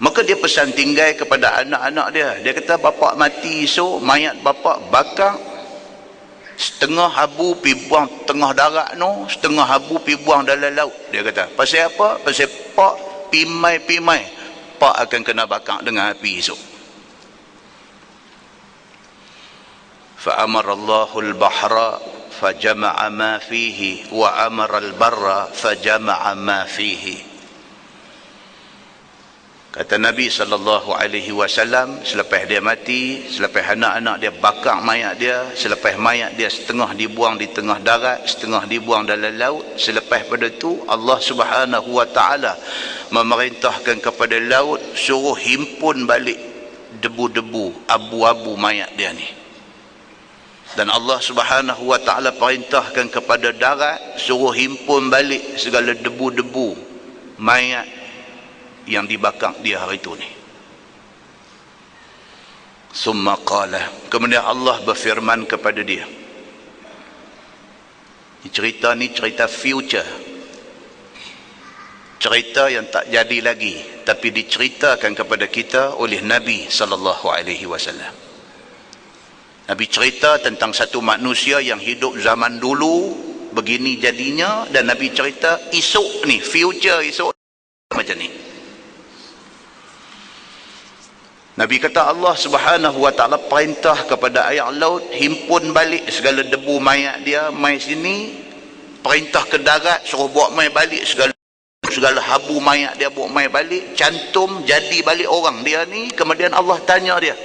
Maka dia pesan tinggal kepada anak-anak dia. Dia kata, bapak mati esok, mayat bapak bakar, setengah habu pi buang tengah darat no, setengah habu pi buang dalam laut. Dia kata, pasal apa? Pasal pak pimai pak akan kena bakar dengan api esok. Fa amara Allahul bahra fajama'a ma fihi wa amara al-barra fajama'a ma fihi. Kata Nabi SAW, selepas dia mati, selepas anak-anak dia bakar mayat dia, selepas mayat dia setengah dibuang di tengah darat, setengah dibuang dalam laut, selepas pada itu Allah Subhanahu wa taala memerintahkan kepada laut suruh himpun balik debu-debu, abu-abu mayat dia ni. Dan Allah Subhanahu wa taala perintahkan kepada darat suruh himpun balik segala debu-debu mayat yang dibakar dia hari itu ni. Summa qala, kemudian Allah berfirman kepada dia. Cerita ni cerita future, cerita yang tak jadi lagi, tapi diceritakan kepada kita oleh Nabi SAW. Nabi cerita tentang satu manusia yang hidup zaman dulu begini jadinya, dan Nabi cerita esok ni, future esok macam ni. Nabi kata Allah Subhanahu wa taala perintah kepada air laut himpun balik segala debu mayat dia mai sini, perintah ke darat suruh bawa mai balik segala habu mayat dia, bawa mai balik, cantum jadi balik orang dia ni. Kemudian Allah tanya dia,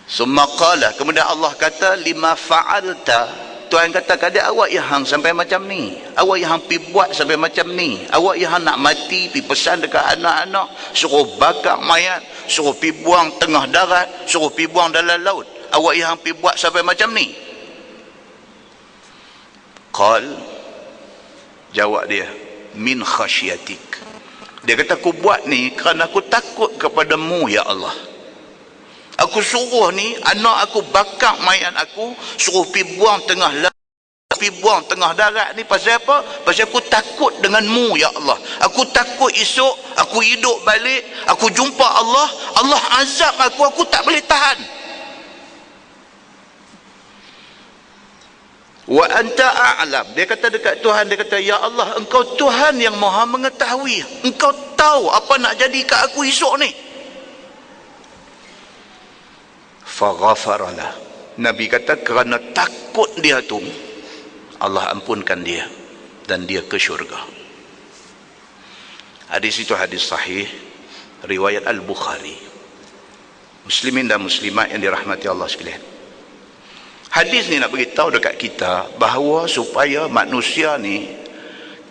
summa qala, kemudian Allah kata, lima fa'alta, Tuhan kata kepada awak yang hang sampai macam ni, awak yang hang pi buat sampai macam ni, awak yang hang nak mati pi pesan dekat anak-anak suruh bakar mayat, suruh pi buang tengah darat, suruh pi buang dalam laut, awak yang hang pi buat sampai macam ni. Qal, jawab dia, min khasyatik, dia kata aku buat ni kerana aku takut kepadamu ya Allah. Aku suruh ni anak aku bakar mayat aku, suruh pi buang tengah laut, pi buang tengah darat ni pasal apa? Pasal aku takut denganmu ya Allah. Aku takut esok aku hidup balik, aku jumpa Allah, Allah azab aku tak boleh tahan. Wa anta a'lam, dia kata dekat Tuhan, dia kata, ya Allah, engkau Tuhan yang maha mengetahui, engkau tahu apa nak jadi kat aku esok ni. Faghafaralah, Nabi kata kerana takut dia tu Allah ampunkan dia dan dia ke syurga. Hadis itu hadis sahih riwayat Al-Bukhari. Muslimin dan muslimat yang dirahmati Allah sekalian, hadis ni nak beritahu dekat kita bahawa supaya manusia ni,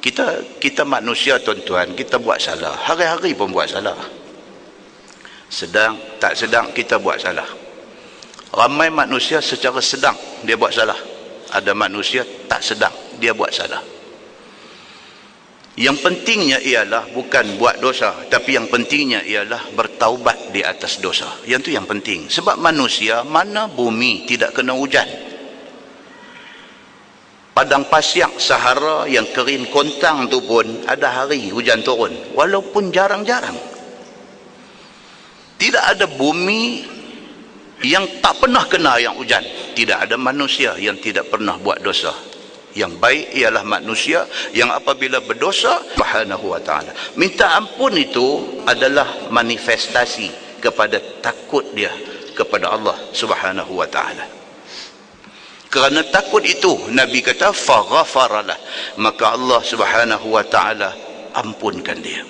kita manusia tuan-tuan, kita buat salah, hari-hari pun buat salah, sedang tak sedang kita buat salah. Ramai manusia secara sedang dia buat salah, ada manusia tak sedang dia buat salah. Yang pentingnya ialah bukan buat dosa, tapi yang pentingnya ialah bertaubat di atas dosa. Yang tu yang penting. Sebab manusia, mana bumi tidak kena hujan, padang pasir Sahara yang kering kontang tu pun ada hari hujan turun, walaupun jarang-jarang. Tidak ada bumi yang tak pernah kena yang hujan. Tidak ada manusia yang tidak pernah buat dosa. Yang baik ialah manusia yang apabila berdosa, Subhanahu wa ta'ala minta ampun, itu adalah manifestasi kepada takut dia kepada Allah Subhanahu wa ta'ala. Kerana takut itu, Nabi kata faghafaralah, maka Allah Subhanahu wa ta'ala ampunkan dia.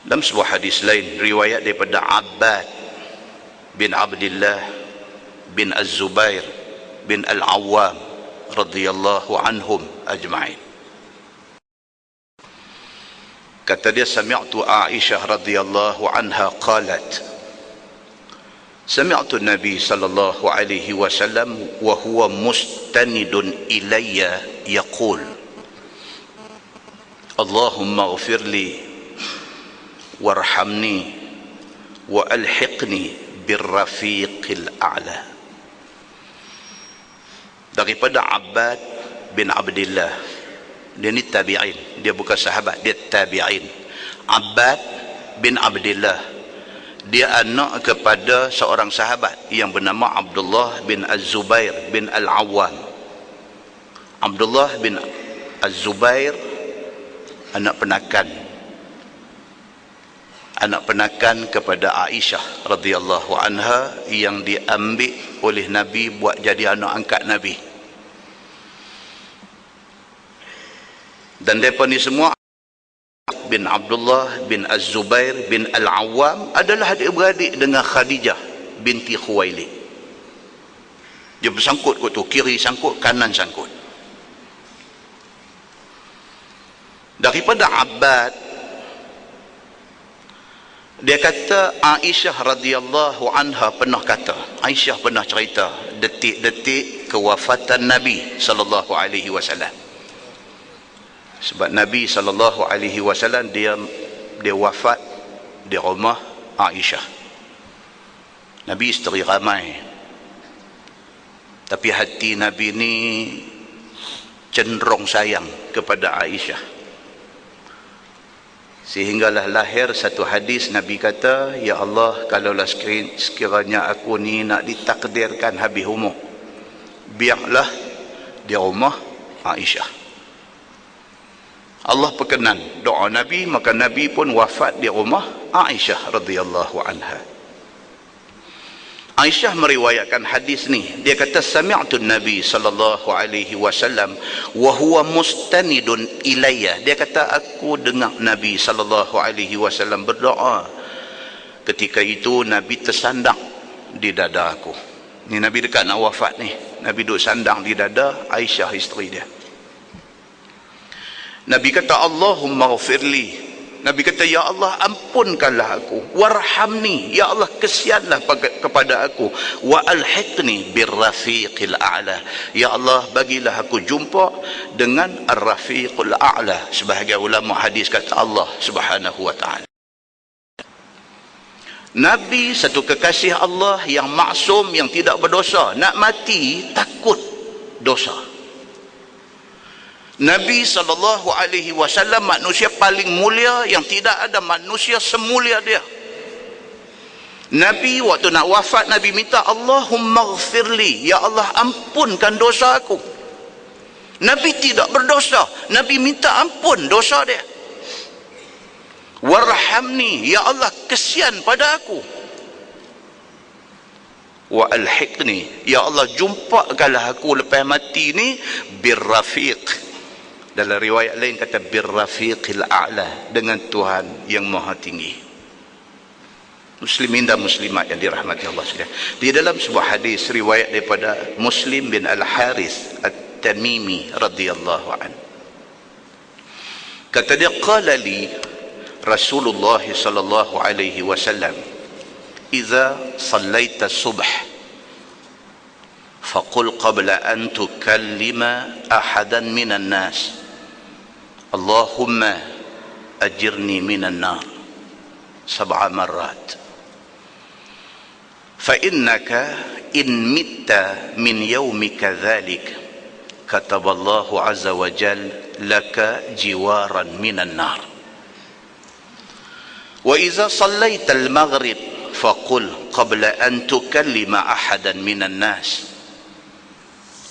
Dalam sebuah hadis lain riwayat daripada Abbad bin Abdullah bin Az-Zubair bin Al-Awwam radhiyallahu anhum ajma'in, kata dia, sami'tu Aisyah radhiyallahu anha qalat, sami'tu Nabi sallallahu alaihi wasallam wa huwa mustanidun ilayya yaqul, Allahumma ighfirli warhamni wa alhiqni birrafiqil a'la. Daripada Abbad bin Abdullah Dia ni tabi'in, dia bukan sahabat, dia tabi'in. Abbad bin Abdillah, dia anak kepada seorang sahabat yang bernama Abdullah bin Az-Zubair bin Al-Awwam. Abdullah bin Az-Zubair anak penakan kepada Aisyah radhiyallahu anha yang diambil oleh Nabi buat jadi anak angkat Nabi. Dan mereka ni semua bin Abdullah bin Az-Zubair bin Al-Awwam adalah adik-beradik dengan Khadijah binti Khuwailid. Dia bersangkut kot tu, kiri sangkut, kanan sangkut. Daripada Abbad, dia kata Aisyah radhiyallahu anha pernah kata, Aisyah pernah cerita detik-detik kewafatan Nabi sallallahu alaihi wasallam. Sebab Nabi sallallahu alaihi wasallam dia wafat di rumah Aisyah. Nabi isteri ramai, tapi hati Nabi ni cenderung sayang kepada Aisyah. Sehinggalah lahir satu hadis, Nabi kata, ya Allah, kalaulah sekiranya aku ni nak ditakdirkan habis umur, biarlah di rumah Aisyah. Allah perkenan doa Nabi, maka Nabi pun wafat di rumah Aisyah radhiyallahu anha. Aisyah meriwayatkan hadis ni. Dia kata sami'tu Nabi sallallahu alaihi wasallam wa huwa mustanidun ilayya. Dia kata aku dengar Nabi sallallahu alaihi wasallam berdoa. Ketika itu Nabi tersandang di dada aku. Ni Nabi dekat nak wafat ni. Nabi duduk sandang di dada Aisyah isteri dia. Nabi kata Allahumma ghafirli. Nabi kata, ya Allah, ampunkanlah aku, warhamni, ya Allah, kesianlah kepada aku, wa alhiqni birrafiqil a'la, ya Allah, bagilah aku jumpa dengan ar-rafiqul a'la. Sebahagian ulama hadis kata Allah subhanahu wa ta'ala. Nabi satu kekasih Allah yang maksum, yang tidak berdosa, nak mati takut dosa. Nabi SAW manusia paling mulia yang tidak ada manusia semulia dia. Nabi waktu nak wafat, Nabi minta Allahumma ghafirli, ya Allah, ampunkan dosa aku. Nabi tidak berdosa, Nabi minta ampun dosa dia. Warhamni, ya Allah, kesian pada aku. Wa alhiqni, ya Allah, jumpakanlah aku lepas mati ni birrafiq. Dalam riwayat lain kata birrafiqil a'la, dengan Tuhan yang maha tinggi. Muslimin dan muslimat yang dirahmati Allah sekalian. Di dalam sebuah hadis riwayat daripada Muslim bin Al-Harith At-Tamimi radhiyallahu anhu, kata dia, qala li Rasulullah sallallahu alaihi wasallam idza sallaita subh faqul qabla an tukallima ahadan minan nas Allahumma ajirni minan nar 7 marrat fa innaka in mitta min yawmika dhalik kataballahu azza wa jal laka jiwaran minan nar wa iza sallaita al-maghrib faqul qabla an tukallima ahadan minan nas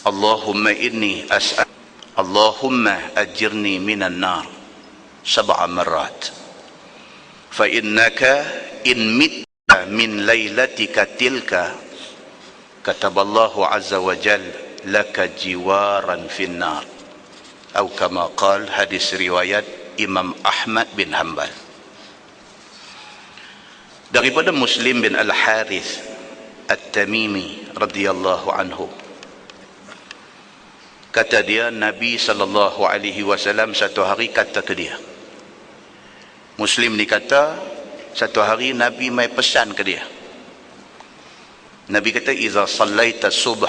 Allahumma inni as'al Allahumma ajirni minan nar 7 marrat fa innaka in mitta min lailatika tilka kataballahu azza wa jal laka jiwaran fin nar atau kama qal. Hadis riwayat Imam Ahmad bin Hanbal. Daripada Muslim bin Al-Harith At-Tamimi radhiyallahu anhu, kata dia, Nabi sallallahu alaihi wasallam satu hari kata ke dia, Muslim ni kata, satu hari Nabi mai pesan ke dia. Nabi kata, iza sallaita subh,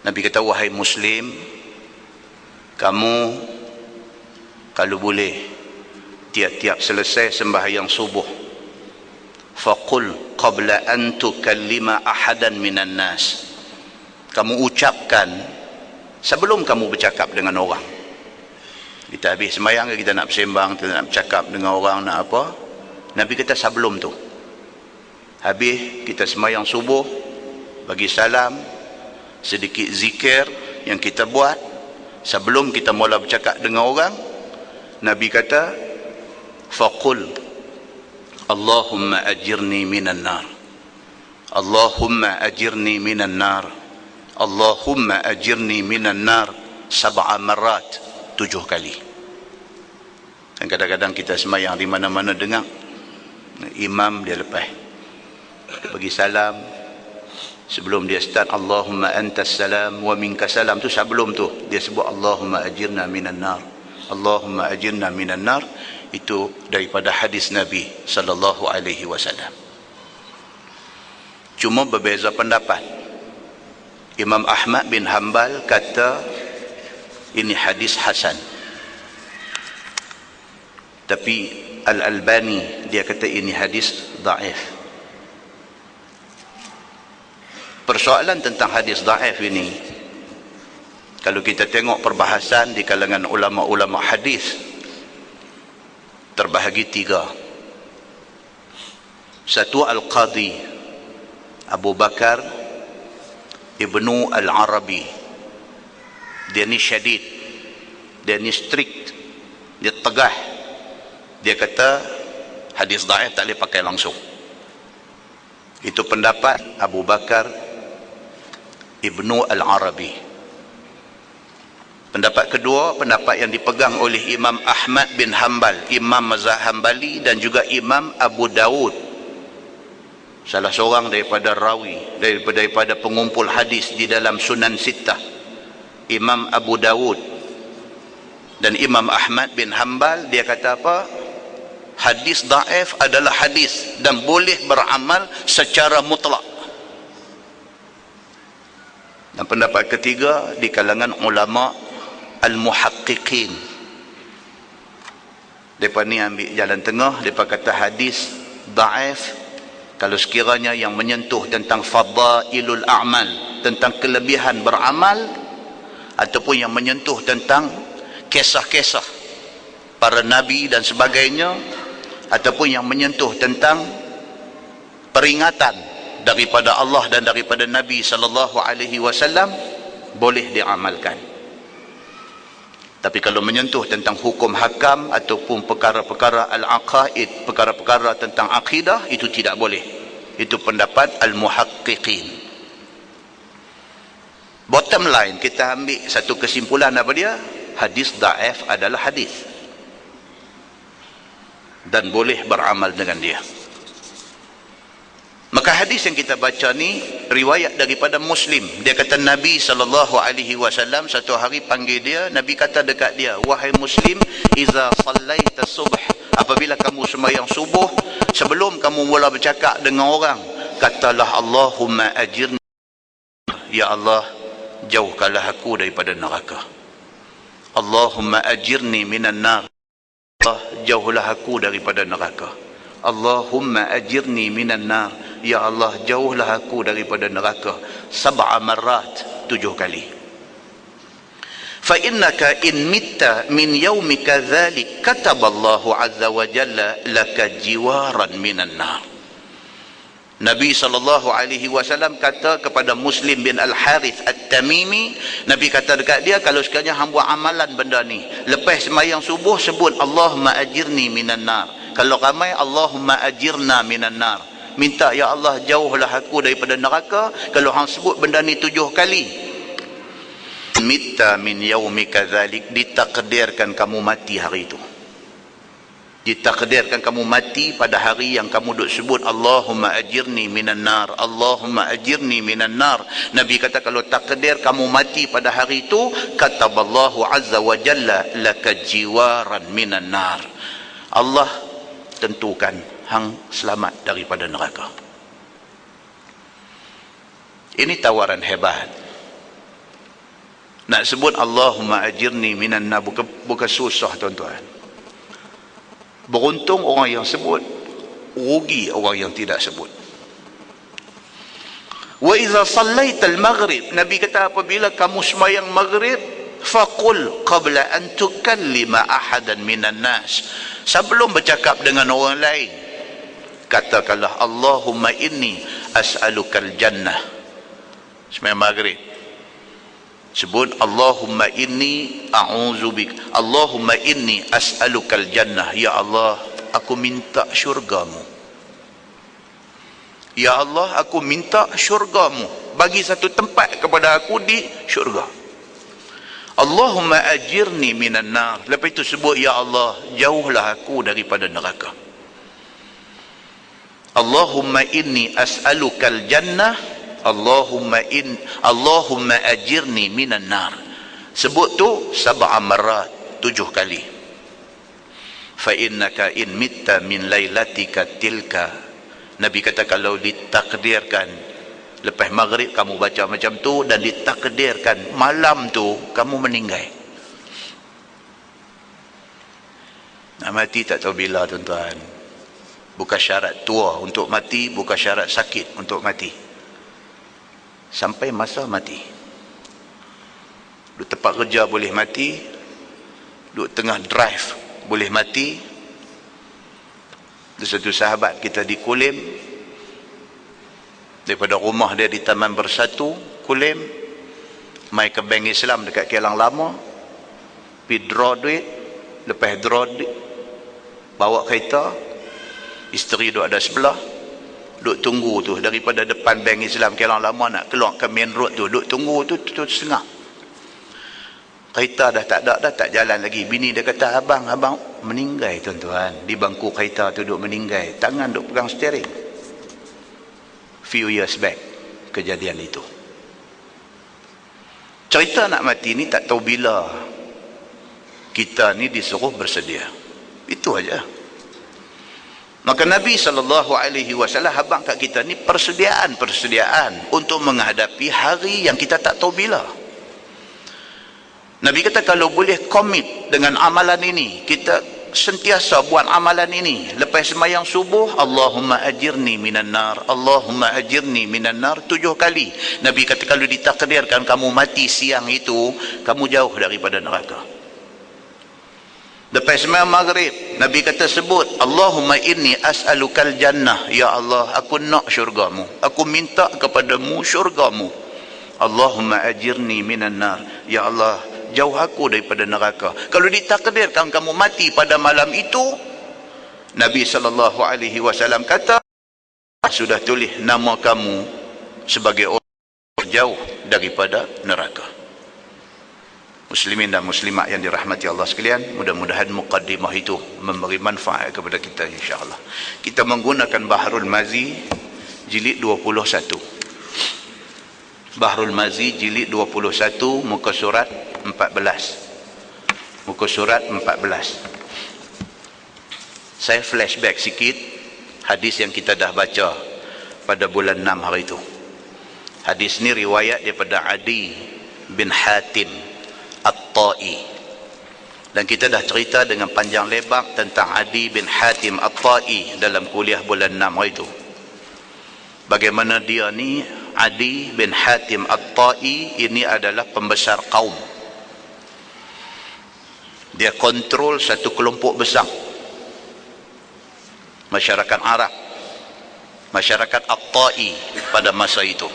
Nabi kata, wahai Muslim, kamu kalau boleh tiap-tiap selesai sembahyang subuh, faqul qabla an tukallima ahadan minan nas, kamu ucapkan sebelum kamu bercakap dengan orang, Kita habis sembahyang, kita nak bersembang, kita nak bercakap dengan orang, nak apa. Nabi kata sebelum tu, habis kita sembahyang subuh, bagi salam, sedikit zikir yang kita buat sebelum kita mula bercakap dengan orang. Nabi kata, faqul Allahumma ajirni minan nar, Allahumma ajirni minan nar, Allahumma ajirni minan nar 7 marat, 7 kali. Dan kadang-kadang kita sembahyang di mana-mana dengar imam dia lepas bagi salam, sebelum dia start Allahumma antas salam wa minkas salam tu, sebelum tu dia sebut Allahumma ajirna minan nar, Allahumma ajirna minan nar. Itu daripada hadis Nabi sallallahu alaihi wasallam. Cuma berbeza pendapat. Imam Ahmad bin Hanbal kata ini hadis hasan, tapi Al-Albani dia kata ini hadis dhaif. Persoalan tentang hadis dhaif ini, kalau kita tengok perbahasan di kalangan ulama-ulama hadis, terbahagi 3. Satu, Al-Qadhi Abu Bakar Ibnu Al-Arabi. Dia ni syadid, dia ni strict, dia tegah. Dia kata hadis dhaif tak boleh pakai langsung. Itu pendapat Abu Bakar Ibnu Al-Arabi. Pendapat kedua, pendapat yang dipegang oleh Imam Ahmad bin Hanbal, Imam mazhab Hanbali, dan juga Imam Abu Dawud, salah seorang daripada rawi, daripada pengumpul hadis di dalam Sunan Sittah. Imam Abu Dawud dan Imam Ahmad bin Hanbal, dia kata apa? Hadis dhaif adalah hadis dan boleh beramal secara mutlak. Dan pendapat ketiga di kalangan ulama al-muhaqqiqin, mereka ni ambil jalan tengah. Mereka kata hadis dhaif kalau sekiranya yang menyentuh tentang fadailul a'mal, tentang kelebihan beramal, ataupun yang menyentuh tentang kisah-kisah para nabi dan sebagainya, ataupun yang menyentuh tentang peringatan daripada Allah dan daripada Nabi sallallahu alaihi wasallam, boleh diamalkan. Tapi kalau menyentuh tentang hukum hakam ataupun perkara-perkara al-aqaid, perkara-perkara tentang akidah, itu tidak boleh. Itu pendapat al-muhaqqiqin. Bottom line, kita ambil satu kesimpulan apa dia? Hadis dhaif adalah hadis dan boleh beramal dengan dia. Maka hadis yang kita baca ni riwayat daripada Muslim. Dia kata Nabi SAW satu hari panggil dia, Nabi kata dekat dia, wahai Muslim, iza sallaita subh, apabila kamu sembahyang subuh, sebelum kamu mula bercakap dengan orang, katalah Allahumma ajirni, ya Allah jauhkanlah aku daripada neraka. Allahumma ajirni minan nar, Allah jauhlah aku daripada neraka. Allahumma ajirni minan nar, ya Allah jauhlah aku daripada neraka. 7 marat, 7 kali. Fa innaka in mitta min yaumika dhalik kataballahu azza wa jalla laka jiwaran minan nar. Nabi SAW kata kepada Muslim bin Al-Harith At-Tamimi, Nabi kata dekat dia, kalau sekiranya hang buat amalan benda ni, lepas sembahyang subuh sebut Allahumma ajirni minan nar. Kalau ramai Allahumma ajirna minan nar, minta ya Allah jauhlah aku daripada neraka. Kalau hang sebut benda ni 7 kali, mitta min yaumika dzalik, ditakdirkan kamu mati hari itu. Ditakdirkan kamu mati pada hari yang kamu duk sebut Allahumma ajirni minan nar, Allahumma ajirni minan nar. Nabi kata kalau takdir kamu mati pada hari itu, kataballahu azza wa jalla laka jiwaran minan nar, Allah tentukan hang selamat daripada neraka. Ini tawaran hebat. Nak sebut Allahumma ajirni minan nar bukan susah, tuan-tuan. Beruntung orang yang sebut, rugi orang yang tidak sebut. Wa idza sallaital maghrib, Nabi kata apabila kamu sembahyang maghrib, faqul qabla an tukallima ahadan minan nas, sebelum bercakap dengan orang lain katakanlah Allahumma inni as'alukal jannah. Sembahyang maghrib sebut Allahumma inni a'udzubik, Allahumma inni as'alukal jannah, ya Allah aku minta syurgamu, ya Allah aku minta syurgamu, bagi satu tempat kepada aku di syurga. Allahumma ajirni minan nar, lepas itu sebut ya Allah jauhlah aku daripada neraka. Allahumma inni as'alukal jannah, Allahumma ajirni minan nar. Sebut tu 7 marat, 7 kali. Fa innaka in mitta min lailatika tilka, Nabi kata kalau ditakdirkan lepas maghrib kamu baca macam tu, dan ditakdirkan malam tu kamu meninggal. Nak mati tak tahu bila tuan-tuan. Bukan syarat tua untuk mati, bukan syarat sakit untuk mati. Sampai masa mati. Duduk tempat kerja boleh mati, duduk tengah drive boleh mati. Ada satu sahabat kita di Kulim, daripada rumah dia di Taman Bersatu Kulim, mai ke bank Islam dekat Kelang Lama, pergi draw duit, lepas draw duit bawa kereta, isteri duduk ada sebelah, duduk tunggu tu daripada depan bank Islam Kelang Lama nak keluar ke main road tu, duduk tunggu tu setengah. Kereta dah tak jalan lagi. Bini dia kata, abang meninggal tuan-tuan. Di bangku kereta tu duduk meninggal. Tangan duduk pegang steering. Few years back kejadian itu. Cerita nak mati ni tak tahu bila kita ni disuruh bersedia. Itu aja. Maka Nabi SAW habang kat kita ni persediaan untuk menghadapi hari yang kita tak tahu bila. Nabi kata kalau boleh komit dengan amalan ini, kita sentiasa buat amalan ini. Lepas sembahyang subuh, Allahumma ajirni minan nar, Allahumma ajirni minan nar 7 kali. Nabi kata kalau ditakdirkan kamu mati siang itu, kamu jauh daripada neraka. Lepas sembahyang maghrib, Nabi kata sebut Allahumma inni as'alukal jannah, ya Allah aku nak syurgamu, aku minta kepadamu syurgamu. Allahumma ajirni minan nar, ya Allah jauh aku daripada neraka. Kalau ditakdirkan kamu mati pada malam itu, Nabi SAW kata sudah tulis nama kamu sebagai orang jauh daripada neraka. Muslimin dan muslimat yang dirahmati Allah sekalian, mudah-mudahan muqaddimah itu memberi manfaat kepada kita insya-Allah. Kita menggunakan Bahrul Mazi jilid 21. Bahrul Mazi jilid 21 muka surat 14. Muka surat 14. Saya flashback sikit hadis yang kita dah baca pada bulan 6 hari itu. Hadis ni riwayat daripada Adi bin Hatim At-Ta'i. Dan kita dah cerita dengan panjang lebar tentang Adi bin Hatim At-Ta'i dalam kuliah bulan 6 hari itu. Bagaimana dia ni, Adi bin Hatim At-Ta'i ini adalah pembesar kaum. Dia kontrol satu kelompok besar masyarakat Arab, masyarakat At-Ta'i pada masa itu.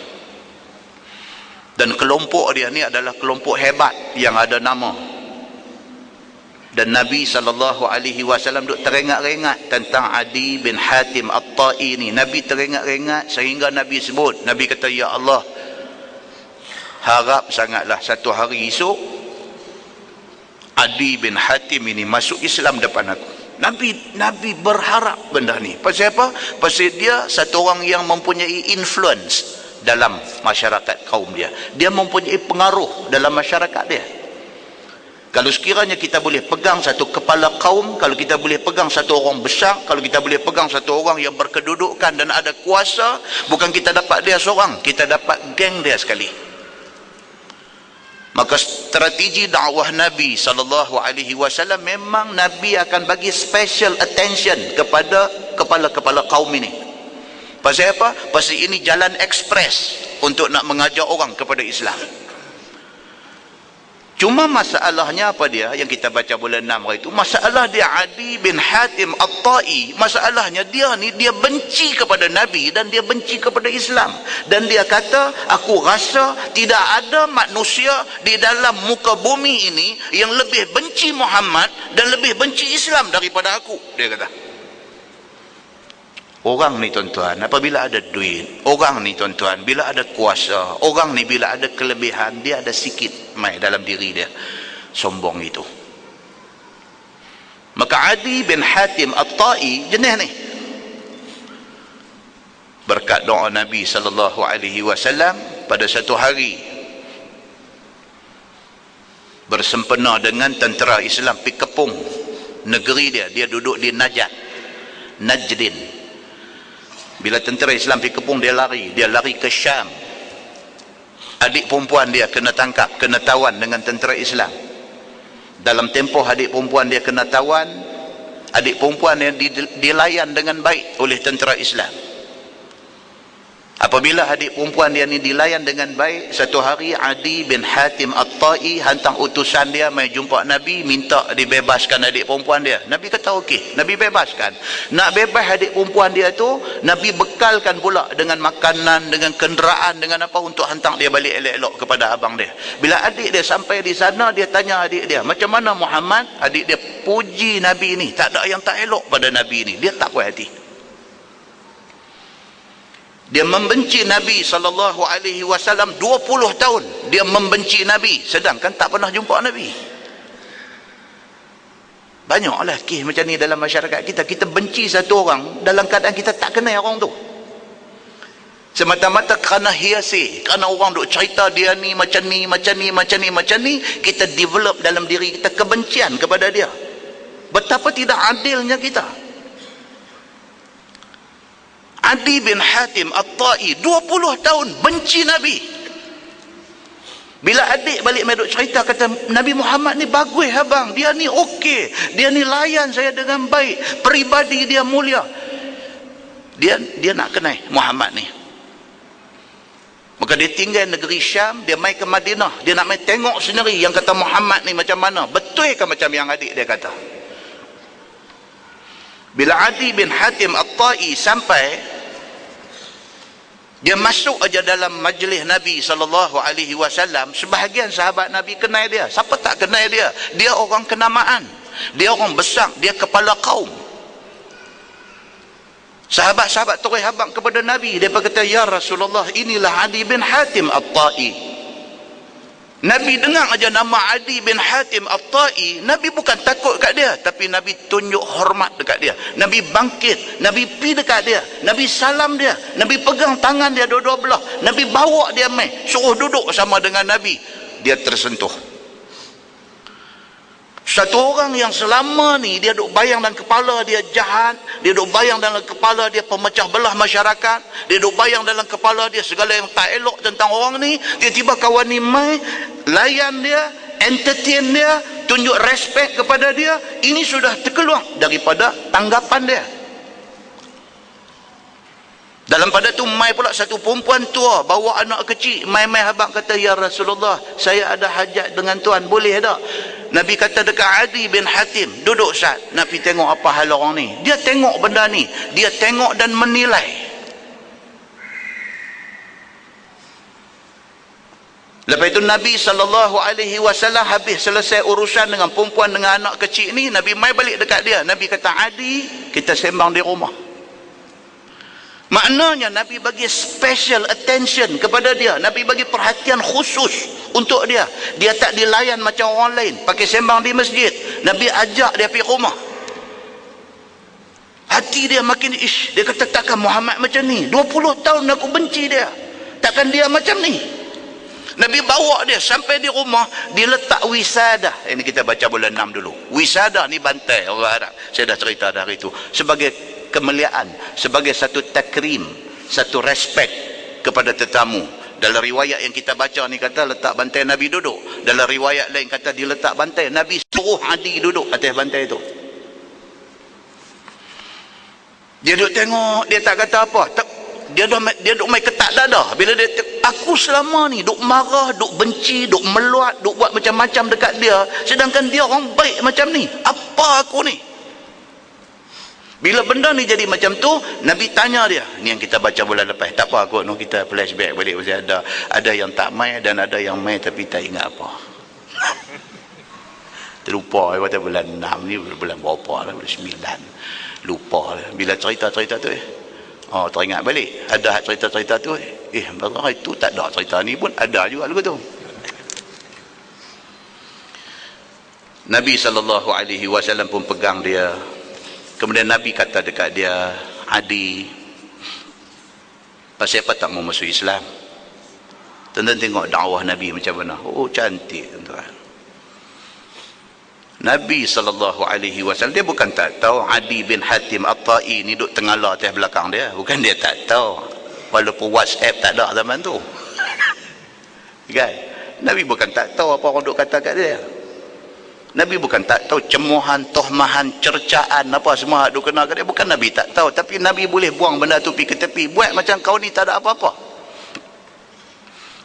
Dan kelompok dia ni adalah kelompok hebat yang ada nama. Dan Nabi SAW duk teringat-ingat tentang Adi bin Hatim At-Ta'i ni. Nabi teringat-ingat sehingga Nabi sebut, Nabi kata, ya Allah, harap sangatlah satu hari esok Adi bin Hatim ini masuk Islam depan aku. Nabi berharap benda ni. Pasal apa? Pasal dia satu orang yang mempunyai influence dalam masyarakat kaum dia. Dia mempunyai pengaruh dalam masyarakat dia. Kalau sekiranya kita boleh pegang satu kepala kaum, kalau kita boleh pegang satu orang besar, kalau kita boleh pegang satu orang yang berkedudukan dan ada kuasa, bukan kita dapat dia seorang, kita dapat geng dia sekali. Maka strategi dakwah Nabi SAW memang Nabi akan bagi special attention kepada kepala-kepala kaum ini. Pasal apa? Pasal ini jalan ekspres untuk nak mengajar orang kepada Islam. Cuma masalahnya apa dia yang kita baca bulan 6 hari itu, masalah dia Adi bin Hatim At-Tai, masalahnya dia ni dia benci kepada Nabi dan dia benci kepada Islam, dan dia kata aku rasa tidak ada manusia di dalam muka bumi ini yang lebih benci Muhammad dan lebih benci Islam daripada aku, dia kata. Orang ni tuan-tuan, apabila ada duit, orang ni tuan-tuan, bila ada kuasa, orang ni bila ada kelebihan, dia ada sikit mai dalam diri dia sombong itu. Maka Adi bin Hatim At-Tai jenis ni, berkat doa Nabi SAW, pada satu hari bersempena dengan tentera Islam pergi kepung negeri dia. Dia duduk di Najdin. Bila tentera Islam pergi kepung, dia lari ke Syam. Adik perempuan dia kena tangkap, kena tawan dengan tentera Islam. Dalam tempoh adik perempuan dia kena tawan, adik perempuan yang dilayan dengan baik oleh tentera Islam. Apabila adik perempuan dia ni dilayan dengan baik, satu hari Adi bin Hatim At-Tai hantar utusan dia mai jumpa Nabi, minta dibebaskan adik perempuan dia. Nabi kata okey, Nabi bebaskan. Nak bebas adik perempuan dia tu, Nabi bekalkan pula dengan makanan, dengan kenderaan, dengan apa untuk hantar dia balik elok-elok kepada abang dia. Bila adik dia sampai di sana, dia tanya adik dia, macam mana Muhammad? Adik dia puji Nabi ni, tak ada yang tak elok pada Nabi ni. Dia tak puas hati. Dia membenci Nabi SAW 20 tahun. Dia membenci Nabi, sedangkan tak pernah jumpa Nabi. Banyaklah kes macam ni dalam masyarakat kita. Kita benci satu orang dalam keadaan kita tak kenal orang tu, semata-mata kerana hiasi, kerana orang duk cerita dia ni macam ni, macam ni, macam ni, macam ni, kita develop dalam diri kita kebencian kepada dia. Betapa tidak adilnya kita. Adi bin Hatim At-Tai 20 tahun benci Nabi. Bila adik balik medok cerita, kata Nabi Muhammad ni bagus abang, dia ni okey, dia ni layan saya dengan baik, peribadi dia mulia. Dia nak kenal Muhammad ni. Maka dia tinggal negeri Syam, dia mai ke Madinah, dia nak mai tengok sendiri yang kata Muhammad ni macam mana, betul ke macam yang adik dia kata. Bila Adi bin Hatim At-Tai sampai, dia masuk aja dalam majlis Nabi SAW, sebahagian sahabat Nabi kenal dia. Siapa tak kenal dia? Dia orang kenamaan, dia orang besar, dia kepala kaum. Sahabat-sahabat terus habaq kepada Nabi. Dia berkata, ya Rasulullah, inilah Adi bin Hatim At-Tai. Nabi dengar aja nama Adi bin Hatim At-Tai, Nabi bukan takut kat dia, tapi Nabi tunjuk hormat dekat dia. Nabi bangkit, Nabi pi dekat dia, Nabi salam dia, Nabi pegang tangan dia dua-dua belah, Nabi bawa dia mai, suruh duduk sama dengan Nabi. Dia tersentuh. Satu orang yang selama ni dia duk bayang dalam kepala dia jahat, dia duk bayang dalam kepala dia pemecah belah masyarakat, dia duk bayang dalam kepala dia segala yang tak elok tentang orang ni, tiba-tiba kawan ni mai layan dia, entertain dia, tunjuk respect kepada dia. Ini sudah terkeluar daripada tanggapan dia. Dalam pada tu mai pula satu perempuan tua bawa anak kecil, mai habaq kata, ya Rasulullah, saya ada hajat dengan tuan, boleh tak? Nabi kata dekat Adi bin Hatim, duduk Sat, nak pergi tengok apa hal orang ni. Dia tengok benda ni, dia tengok dan menilai. Lepas itu Nabi SAW habis selesai urusan dengan perempuan dengan anak kecil ni, Nabi mai balik dekat dia. Nabi kata, Adi, kita sembang di rumah. Maknanya Nabi bagi special attention kepada dia. Nabi bagi perhatian khusus untuk dia. Dia tak dilayan macam orang lain, pakai sembang di masjid. Nabi ajak dia pergi rumah. Hati dia makin dia kata, takkan Muhammad macam ni, 20 tahun aku benci dia, takkan dia macam ni. Nabi bawa dia sampai di rumah, dia letak wisadah. Ini kita baca bulan 6 dulu. Wisadah ni bantai orang Arab, saya dah cerita dari itu, sebagai kemuliaan, sebagai satu takrim, satu respect kepada tetamu. Dalam riwayat yang kita baca ni kata letak bantai Nabi duduk. Dalam riwayat lain kata dia letak bantai, Nabi suruh Adi duduk atas bantai itu. Dia duduk tengok, dia tak kata apa. Dia duduk main ketat tak dadah. Bila dia, aku selama ni duk marah, duk benci, duk meluat, duk buat macam-macam dekat dia, sedangkan dia orang baik macam ni. Apa aku ni? Bila benda ni jadi macam tu, Nabi tanya dia. Ni yang kita baca bulan lepas. Tak apa kot, no, kita flashback balik. Ada yang tak mai dan ada yang mai tapi tak ingat apa. Terlupa kata bulan 6 ni bulan berapa lah, bulan 9. Lupa lah. Bila cerita-cerita tu oh, teringat balik. Ada cerita-cerita tu baru itu tak ada cerita ni pun ada juga lagu tu. Nabi SAW pun pegang dia. Kemudian Nabi kata dekat dia, Adi, pasal apa tak mau masuk Islam? Tuan-tuan tengok dakwah Nabi macam mana. Oh, cantik tuan-tuan. Nabi SAW dia bukan tak tahu Adi bin Hatim At-Tai ni duduk tengala atas belakang dia. Bukan dia tak tahu. Walaupun WhatsApp tak ada zaman tu. Kan? Nabi bukan tak tahu apa orang duduk kata kat dia. Nabi bukan tak tahu cemuhan, tohmahan, cercaan apa semua duk kena kat dia. Bukan Nabi tak tahu, tapi Nabi boleh buang benda tu pergi ke tepi. Buat macam kau ni tak ada apa-apa.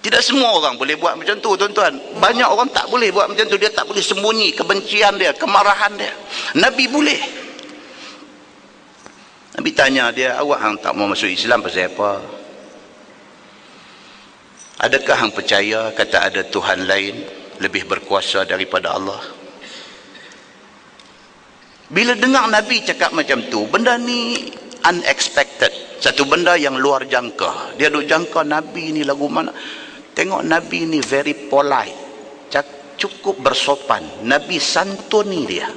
Tidak semua orang boleh buat macam tu, tuan-tuan. Banyak orang tak boleh buat macam tu. Dia tak boleh sembunyi kebencian dia, kemarahan dia. Nabi boleh. Nabi tanya dia, awak hang tak mau masuk Islam pasal apa? Adakah hang percaya kata ada Tuhan lain lebih berkuasa daripada Allah? Bila dengar Nabi cakap macam tu, benda ni unexpected. Satu benda yang luar jangka. Dia duk jangka Nabi ni lagu mana. Tengok Nabi ni very polite. Cukup bersopan. Nabi santuni dia.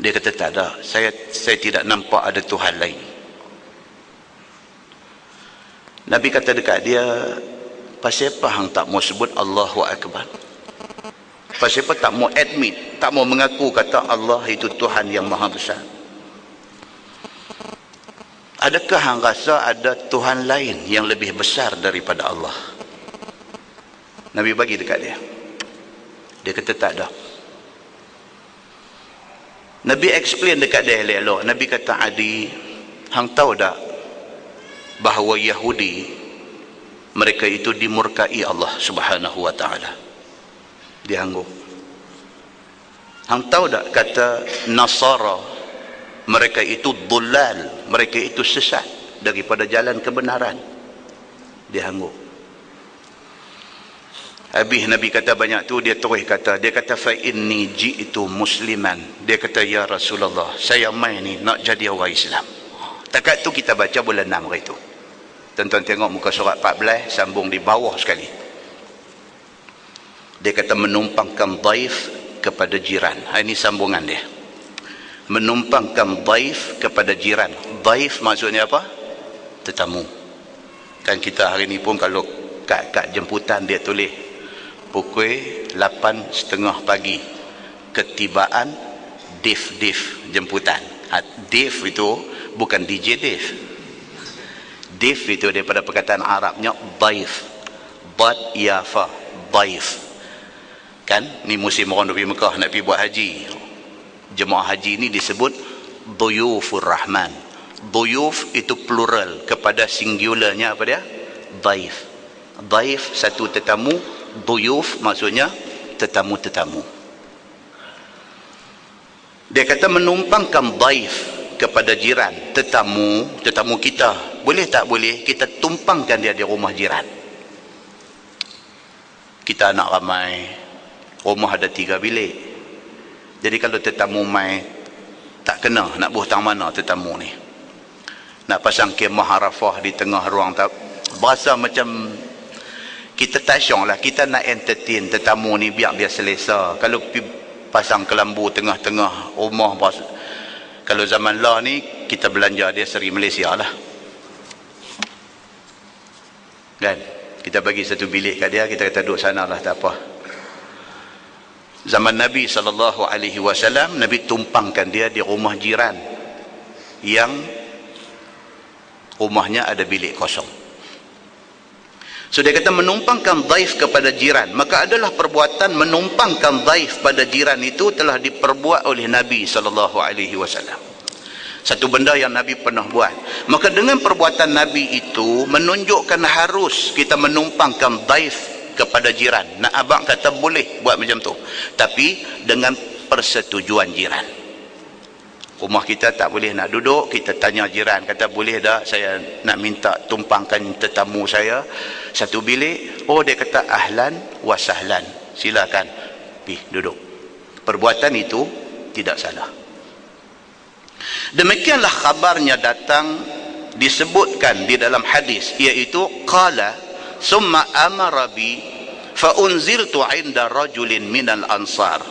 Dia kata tak ada. Saya tidak nampak ada Tuhan lain. Nabi kata dekat dia, pasal apa hang tak mau sebut Allahu Akbar? Pasal apa tak mau admit, tak mau mengaku kata Allah itu Tuhan yang maha besar? Adakah hang rasa ada Tuhan lain yang lebih besar daripada Allah? Nabi bagi dekat dia. Dia kata tak ada. Nabi explain dekat dia elok-elok. Nabi kata, Adi, hang tahu tak bahawa Yahudi mereka itu dimurkai Allah Subhanahu wa ta'ala? Dia angguk. Hang tahu tak kata Nasara mereka itu dhulal, mereka itu sesat daripada jalan kebenaran? Dia angguk. Habis Nabi kata banyak tu, dia terus kata, dia kata fa inni ji'tu musliman. Dia kata, ya Rasulullah, saya mai ni nak jadi orang Islam. Takat tu kita baca bulan 6 hari tu. Tuan-tuan tengok muka surat 14, sambung di bawah sekali. Dia kata menumpangkan dhaif kepada jiran. Ini sambungan dia. Menumpangkan dhaif kepada jiran. Dhaif maksudnya apa? Tetamu. Kan kita hari ni pun kalau kad jemputan dia tulis pukul 8.30 pagi. Ketibaan Dif jemputan. Dif itu bukan DJ Dif. Dif itu daripada perkataan Arabnya dhaif. Dad yafa, dhaif. Kan ni musim orang pergi Mekah nak pergi buat haji. Jemaah haji ni disebut Duyufur Rahman. Duyuf itu plural kepada singularnya apa dia? Dhaif. Dhaif satu tetamu, duyuf maksudnya tetamu-tetamu. Dia kata menumpangkan dhaif kepada jiran, tetamu kita. Boleh tak boleh kita tumpangkan dia di rumah jiran? Kita anak ramai, rumah ada 3 bilik. Jadi kalau tetamu mai, tak kena nak buhtang mana tetamu ni. Nak pasang kemah Arafah di tengah ruang, berasa macam kita tak syong lah. Kita nak entertain tetamu ni biar selesa. Kalau pasang kelambu tengah-tengah rumah, kalau zaman lah ni kita belanja dia seri Malaysia lah. Kan? Kita bagi satu bilik kat dia, kita kata duduk sana lah, tak apa. Zaman Nabi SAW, Nabi tumpangkan dia di rumah jiran yang rumahnya ada bilik kosong. So dia kata menumpangkan dhaif kepada jiran. Maka adalah perbuatan menumpangkan dhaif pada jiran itu telah diperbuat oleh Nabi SAW. Satu benda yang Nabi pernah buat. Maka dengan perbuatan Nabi itu menunjukkan harus kita menumpangkan daif kepada jiran. Nak abang kata boleh buat macam tu, tapi dengan persetujuan jiran. Rumah kita tak boleh nak duduk, kita tanya jiran, kata boleh tak saya nak minta tumpangkan tetamu saya satu bilik. Oh, dia kata ahlan wa sahlan, silakan pergi duduk. Perbuatan itu tidak salah. Demikianlah khabarnya datang disebutkan di dalam hadis, iaitu qala summa amara bi fa unziltu 'inda rajulin minal ansar.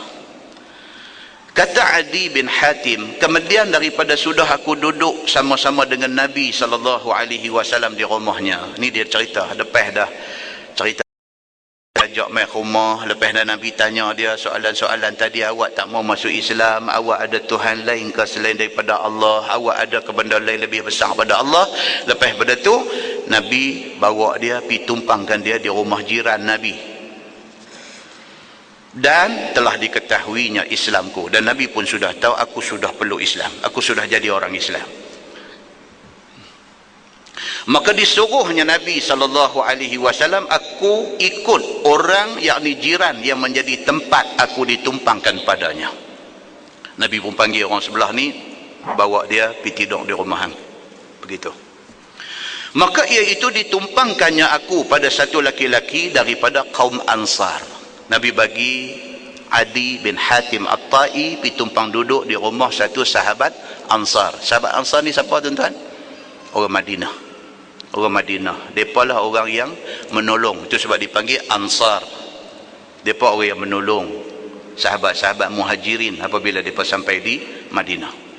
Kata Adi bin Hatim, kemudian daripada sudah aku duduk sama-sama dengan Nabi SAW di rumahnya. Ni dia cerita, lepas dah cerita ajak main rumah, lepas dah Nabi tanya dia soalan-soalan tadi, awak tak mau masuk Islam, awak ada Tuhan lain ke selain daripada Allah, awak ada ke benda lain lebih besar pada Allah. Lepas pada tu Nabi bawa dia pergi tumpangkan dia di rumah jiran Nabi, dan telah diketahuinya Islamku, dan Nabi pun sudah tahu aku sudah peluk Islam, aku sudah jadi orang Islam. Maka disuruhnya Nabi SAW, aku ikut orang, yakni jiran yang menjadi tempat aku ditumpangkan padanya. Nabi pun panggil orang sebelah ni, bawa dia pergi tidur di rumah hang. Begitu. Maka iaitu ditumpangkannya aku pada satu laki-laki daripada kaum Ansar. Nabi bagi Adi bin Hatim At-Tai pergi tumpang duduk di rumah satu sahabat Ansar. Sahabat Ansar ni siapa tuan-tuan? Orang Madinah. Orang Madinah, mereka lah orang yang menolong. Itu sebab dipanggil Ansar. Mereka orang yang menolong sahabat-sahabat Muhajirin apabila mereka sampai di Madinah.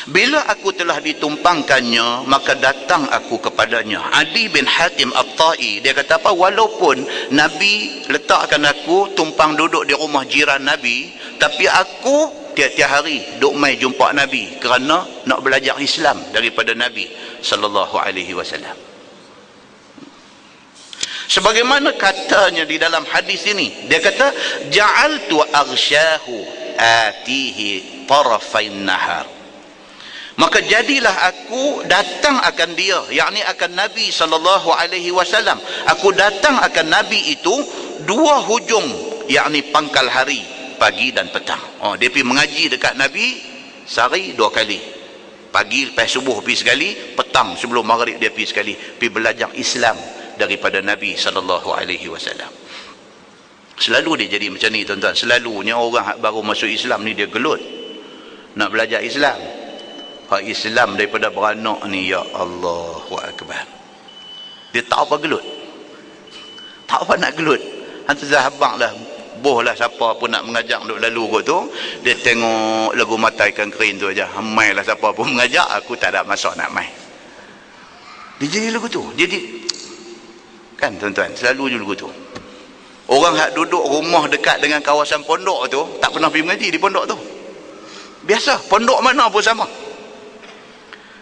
Bila aku telah ditumpangkannya, maka datang aku kepadanya. Adi bin Hatim At-Tai, dia kata apa? Walaupun Nabi letakkan aku tumpang duduk di rumah jiran Nabi, tapi aku tiap-tiap hari duk mai jumpa Nabi kerana nak belajar Islam daripada Nabi sallallahu alaihi wasallam. Sebagaimana katanya di dalam hadis ini, dia kata ja'altu aghsyahu atihi tarafain nahar. Maka jadilah aku datang akan dia, yakni akan Nabi sallallahu alaihi wasallam. Aku datang akan Nabi itu dua hujung, yakni pangkal hari, pagi dan petang. Oh, dia pergi mengaji dekat Nabi sehari dua kali. Pagi lepas subuh pergi sekali, petang sebelum maghrib dia pergi sekali, pergi belajar Islam daripada Nabi SAW. Selalu dia jadi macam ni tuan-tuan. Selalunya orang baru masuk Islam ni dia gelut nak belajar Islam. Hak Islam daripada beranak ni, ya Allahu Akbar, dia tak apa gelut, tak apa nak gelut. Hantu zahabang lah, boh lah siapa pun nak mengajak duk lalu kot tu, dia tengok lagu mata ikan kering tu aja. Mai lah siapa pun mengajak, aku tak ada masa nak mai. Dia jadi lagu tu. Jadi kan tuan-tuan, selalu je lagu tu. Orang hak duduk rumah dekat dengan kawasan pondok tu tak pernah pergi mengaji di pondok tu. Biasa, pondok mana pun sama.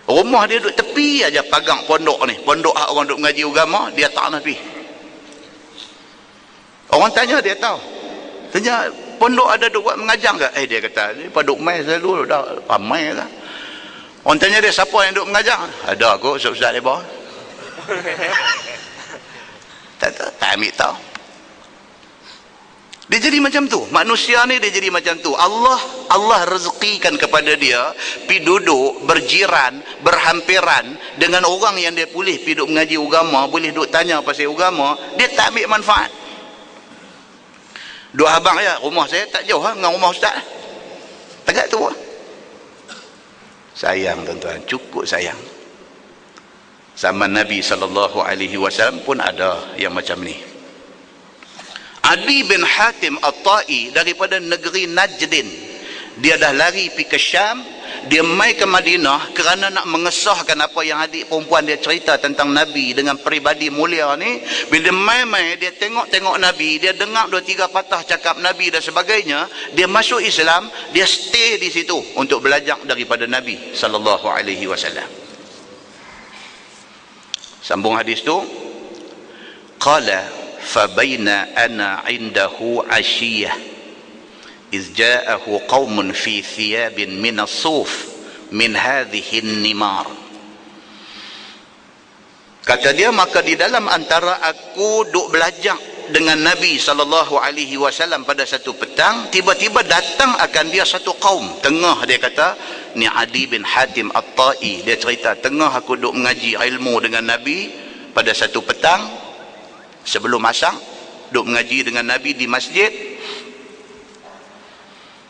Rumah dia duduk tepi aja pagang pondok ni. Pondok hak orang duduk mengaji agama, dia tak nak pergi. Orang tanya, dia tahu. Tanya, pondok ada duk buat mengajar ke? Dia kata, ni paduk mai selalu dah ramai lah. Orang tanya dia, siapa yang duk mengajar? Ada aku, ustaz-ustaz dia bawa. tak ambil tahu. Dia jadi macam tu. Manusia ni dia jadi macam tu. Allah rezekikan kepada dia pergi duduk berjiran, berhampiran dengan orang yang dia boleh pergi duduk mengaji agama, boleh duduk tanya pasal agama, dia tak ambil manfaat. Dua abang ya, rumah saya tak jauh dengan rumah ustaz. Tegak tu. Sayang tuan-tuan, cukup sayang. Zaman Nabi SAW pun ada yang macam ni. Adi bin Hatim At-Tai daripada negeri Najdin, dia dah lari pergi ke Syam, dia mai ke Madinah kerana nak mengesahkan apa yang adik perempuan dia cerita tentang Nabi dengan peribadi mulia ni. Bila mai dia tengok Nabi, dia dengar 2-3 patah cakap Nabi dan sebagainya, dia masuk Islam, dia stay di situ untuk belajar daripada Nabi sallallahu alaihi wasallam. Sambung hadis tu, qala فَبَيْنَ أَنَا عِنْدَهُ عَشِيَّةً إِذْ جَاءَهُ قَوْمٌ فِي ثِيَابٍ مِنَ الصُّوفِ min hadhihi nimar. Kata dia, maka di dalam antara aku duk belajar dengan Nabi SAW pada satu petang, tiba-tiba datang akan dia satu kaum. Tengah dia kata, ni Adi bin Hatim At-Tai, dia cerita, tengah aku duk mengaji ilmu dengan Nabi pada satu petang sebelum asar, duk mengaji dengan Nabi di masjid.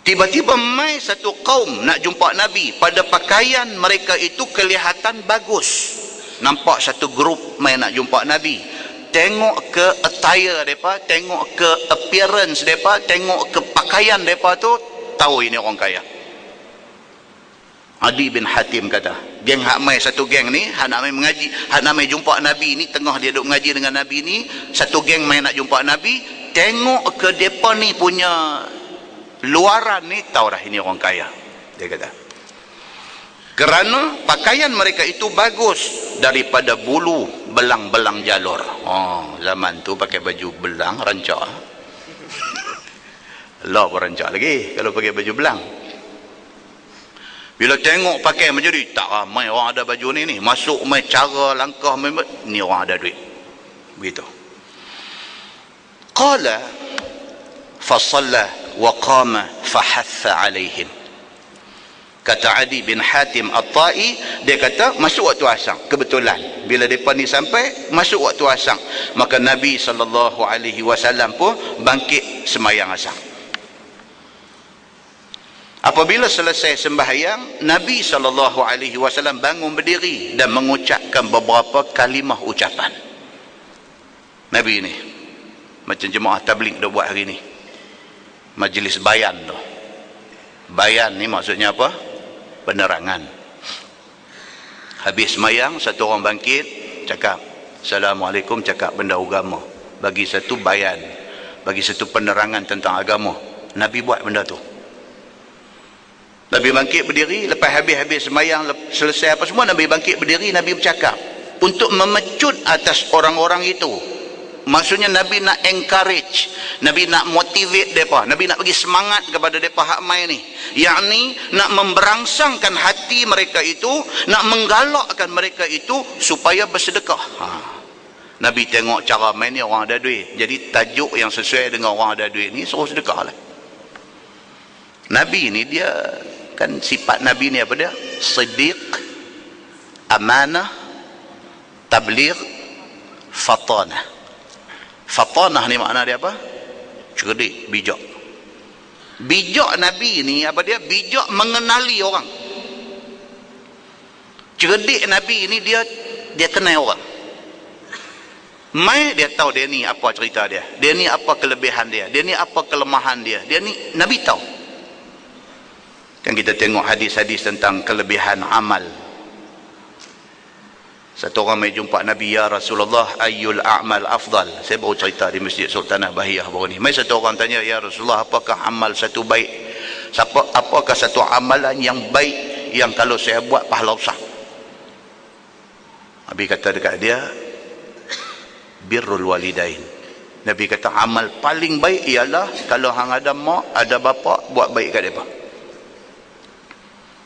Tiba-tiba mai satu kaum nak jumpa Nabi, pada pakaian mereka itu kelihatan bagus. Nampak satu grup mai nak jumpa Nabi, tengok ke attire mereka, tengok ke appearance mereka, tengok ke pakaian mereka tu, tahu ini orang kaya. Adi bin Hatim kata, geng hak mai satu geng ni, hak nak mai mengaji, hak nak mai jumpa Nabi ni, tengah dia duk mengaji dengan Nabi ni, satu geng mai nak jumpa Nabi, tengok ke depa ni punya luaran ni, tahu dah ini orang kaya. Dia kata, kerana pakaian mereka itu bagus daripada bulu belang-belang jalur. Oh, zaman tu pakai baju belang, rancak. Allah pun rancak lagi kalau pakai baju belang. Bila tengok pakai macam ni, tak ramai orang ada baju ni. Masuk main cara langkah main, ni orang ada duit. Begitu. Qala fasalla wa qama fahatha alaihim. Kata Adi bin Hatim At-Tai, dia kata masuk waktu asar. Kebetulan bila mereka ni sampai masuk waktu asar, maka Nabi SAW pun bangkit sembahyang asar. Apabila selesai sembahyang, Nabi SAW bangun berdiri dan mengucapkan beberapa kalimah ucapan. Nabi ni macam jemaah tabligh dah buat hari ni, majlis bayan tu. Bayan ni maksudnya apa? Penerangan. Habis sembahyang, satu orang bangkit cakap Assalamualaikum, cakap benda agama, bagi satu bayan, bagi satu penerangan tentang agama. Nabi buat benda tu. Nabi bangkit berdiri, lepas habis sembahyang selesai apa semua, Nabi bangkit berdiri, Nabi bercakap untuk memecut atas orang-orang itu. Maksudnya Nabi nak encourage, Nabi nak motivate mereka, Nabi nak bagi semangat kepada mereka hak mai ni, yakni nak memberangsangkan hati mereka itu, nak menggalakkan mereka itu supaya bersedekah. Nabi tengok cara main ni orang ada duit, jadi tajuk yang sesuai dengan orang ada duit ni suruh sedekah lah. Nabi ni dia kan, sifat Nabi ni apa dia? Siddiq, amanah, tabligh, fatanah. Fatanah ni makna dia apa? Cerdik, bijak. Bijak Nabi ni apa dia? Bijak mengenali orang. Cerdik Nabi ni dia kenal orang. Mai dia tahu dia ni apa cerita dia, dia ni apa kelebihan dia, dia ni apa kelemahan dia, dia ni Nabi tahu. Kan kita tengok hadis-hadis tentang kelebihan amal. Satu orang mai jumpa Nabi, ya Rasulullah, ayyul a'mal afdal. Saya baru cerita di Masjid Sultanah Bahiyah baru ni. Mai satu orang tanya, ya Rasulullah, apakah amal satu baik? Apakah satu amalan yang baik yang kalau saya buat pahala besar? Nabi kata dekat dia, birrul walidain. Nabi kata amal paling baik ialah kalau hang ada mak, ada bapa, buat baik kat depa.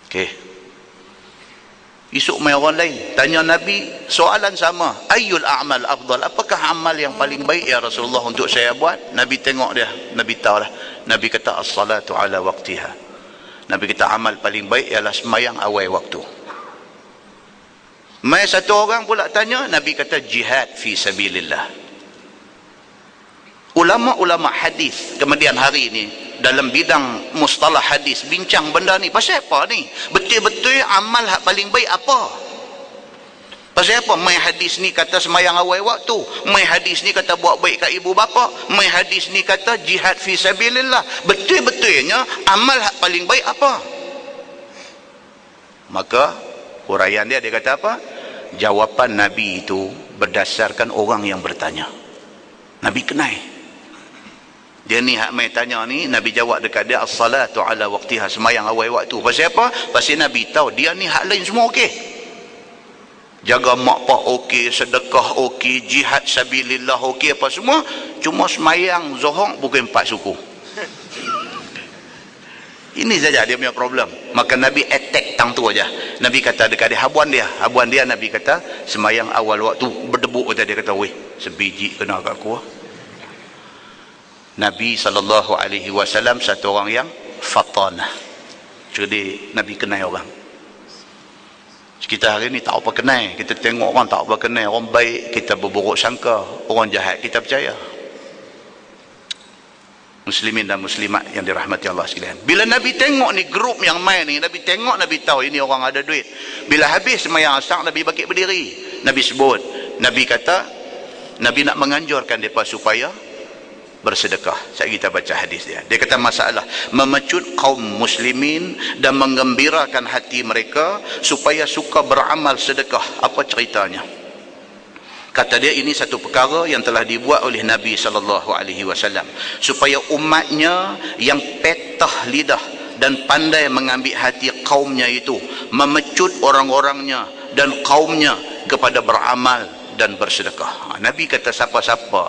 Okey. Esok mai orang lain tanya Nabi soalan sama, ayyul a'mal afdal, apakah amal yang paling baik ya Rasulullah untuk saya buat? Nabi tengok dia, Nabi tahu lah. Nabi kata as-salatu ala waqtiha. Nabi kata amal paling baik ialah sembahyang awal waktu. Mai satu orang pula tanya, Nabi kata jihad fi sabilillah. Ulama-ulama hadis kemudian hari ni dalam bidang mustalah hadis bincang benda ni. Pasal apa ni? Betul-betul amal hak paling baik apa? Pasal apa? Mai hadis ni kata sembahyang awal waktu, mai hadis ni kata buat baik kat ibu bapa, mai hadis ni kata jihad fi sabilillah. Betul-betulnya amal hak paling baik apa? Maka huraian dia kata apa? Jawapan Nabi itu berdasarkan orang yang bertanya. Nabi kenal. Dia ni hak mai tanya ni, Nabi jawab dekat dia as-salatu ala waqtiha, sembahyang awal waktu. Pasal apa? Pasal Nabi tahu dia ni hak lain semua okey. Jaga mak pak okey, sedekah okey, jihad sabilillah okey, apa semua, cuma sembahyang Zuhur pukul 4 suku. Ini saja dia punya problem. Maka Nabi attack tang tu aja. Nabi kata dekat dia, habuan dia Nabi kata semayang awal waktu berdebu kata dia kata, weh sebiji kena kat aku. Nabi SAW satu orang yang fatanah. Jadi Nabi kenal orang. Kita hari ni tak apa kenal, kita tengok orang tak apa kenal, orang baik kita berburuk sangka, orang jahat kita percaya. Muslimin dan muslimat yang dirahmati Allah sekalian, bila Nabi tengok ni grup yang main ni, Nabi tengok, Nabi tahu ini orang ada duit. Bila habis sembahyang asar, Nabi bangkit berdiri, Nabi sebut, Nabi kata, Nabi nak menganjurkan mereka supaya bersedekah. Saya kita baca hadis dia. Dia kata masalah memecut kaum muslimin dan menggembirakan hati mereka supaya suka beramal sedekah. Apa ceritanya? Kata dia, ini satu perkara yang telah dibuat oleh Nabi SAW supaya umatnya yang petah lidah dan pandai mengambil hati kaumnya itu, memecut orang-orangnya dan kaumnya kepada beramal dan bersedekah. Nabi kata siapa-siapa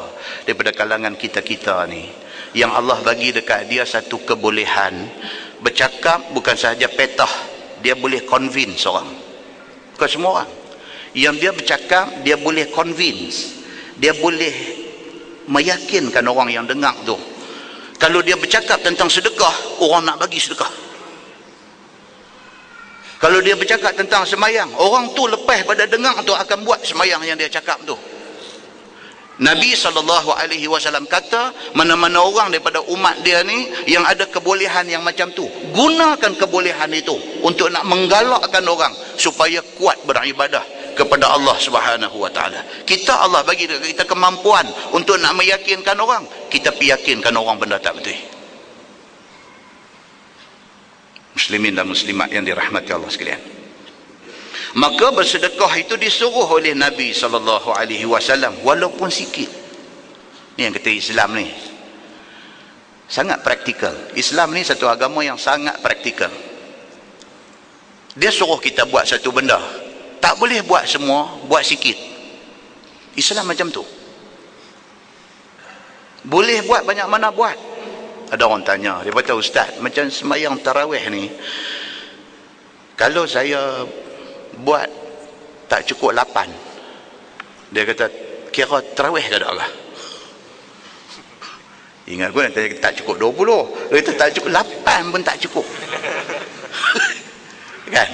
daripada kalangan kita-kita ni yang Allah bagi dekat dia satu kebolehan bercakap, bukan sahaja petah, dia boleh convince orang. Bukan semua orang yang dia bercakap, dia boleh convince, dia boleh meyakinkan orang yang dengar tu. Kalau dia bercakap tentang sedekah, orang nak bagi sedekah. Kalau dia bercakap tentang semayang, orang tu lepas pada dengar tu akan buat semayang yang dia cakap tu. Nabi SAW kata, mana-mana orang daripada umat dia ni yang ada kebolehan yang macam tu, gunakan kebolehan itu untuk nak menggalakkan orang supaya kuat beribadah kepada Allah Subhanahu wa taala. Kita, Allah bagi kita kemampuan untuk nak meyakinkan orang, kita yakinkan orang benda tak betul. Muslimin dan muslimat yang dirahmati Allah sekalian, maka bersedekah itu disuruh oleh Nabi SAW walaupun sikit. Ni yang kata Islam ni sangat praktikal. Islam ni satu agama yang sangat praktikal. Dia suruh kita buat satu benda, tak boleh buat semua, buat sikit. Islam macam tu. Boleh buat banyak mana buat. Ada orang tanya, dia kata, Ustaz, macam sembahyang tarawih ni, kalau saya buat tak cukup 8, dia kata, kira tarawih ke tak lah? Ingat pun tak cukup 20, dia kata tak cukup 8 pun tak cukup. Kan?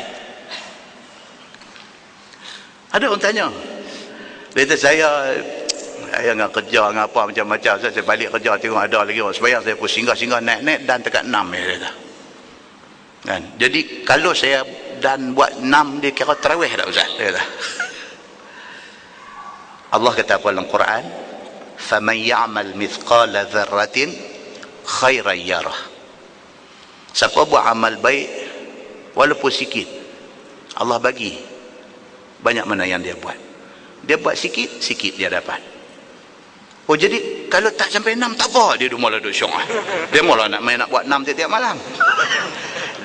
Ada orang tanya, dia kata, saya dengan kerja dengan apa macam-macam, saya balik kerja tengok ada lagi orang sembahyang, saya pun singgah-singgah naik-naik dan dekat 6 dia kata. Kan? Jadi kalau saya dan buat 6, dia kira tarawih tak Ustaz? Dia kata. Allah kata apa dalam Quran? Faman ya'mal mithqala dzarratin khairan yarah. Siapa buat amal baik walaupun sikit, Allah bagi banyak mana yang dia buat. Dia buat sikit, sikit dia dapat. Oh, jadi kalau tak sampai 6 tak apa, dia mula duduk syok. Dia mula nak main nak buat 6 tiap-tiap malam.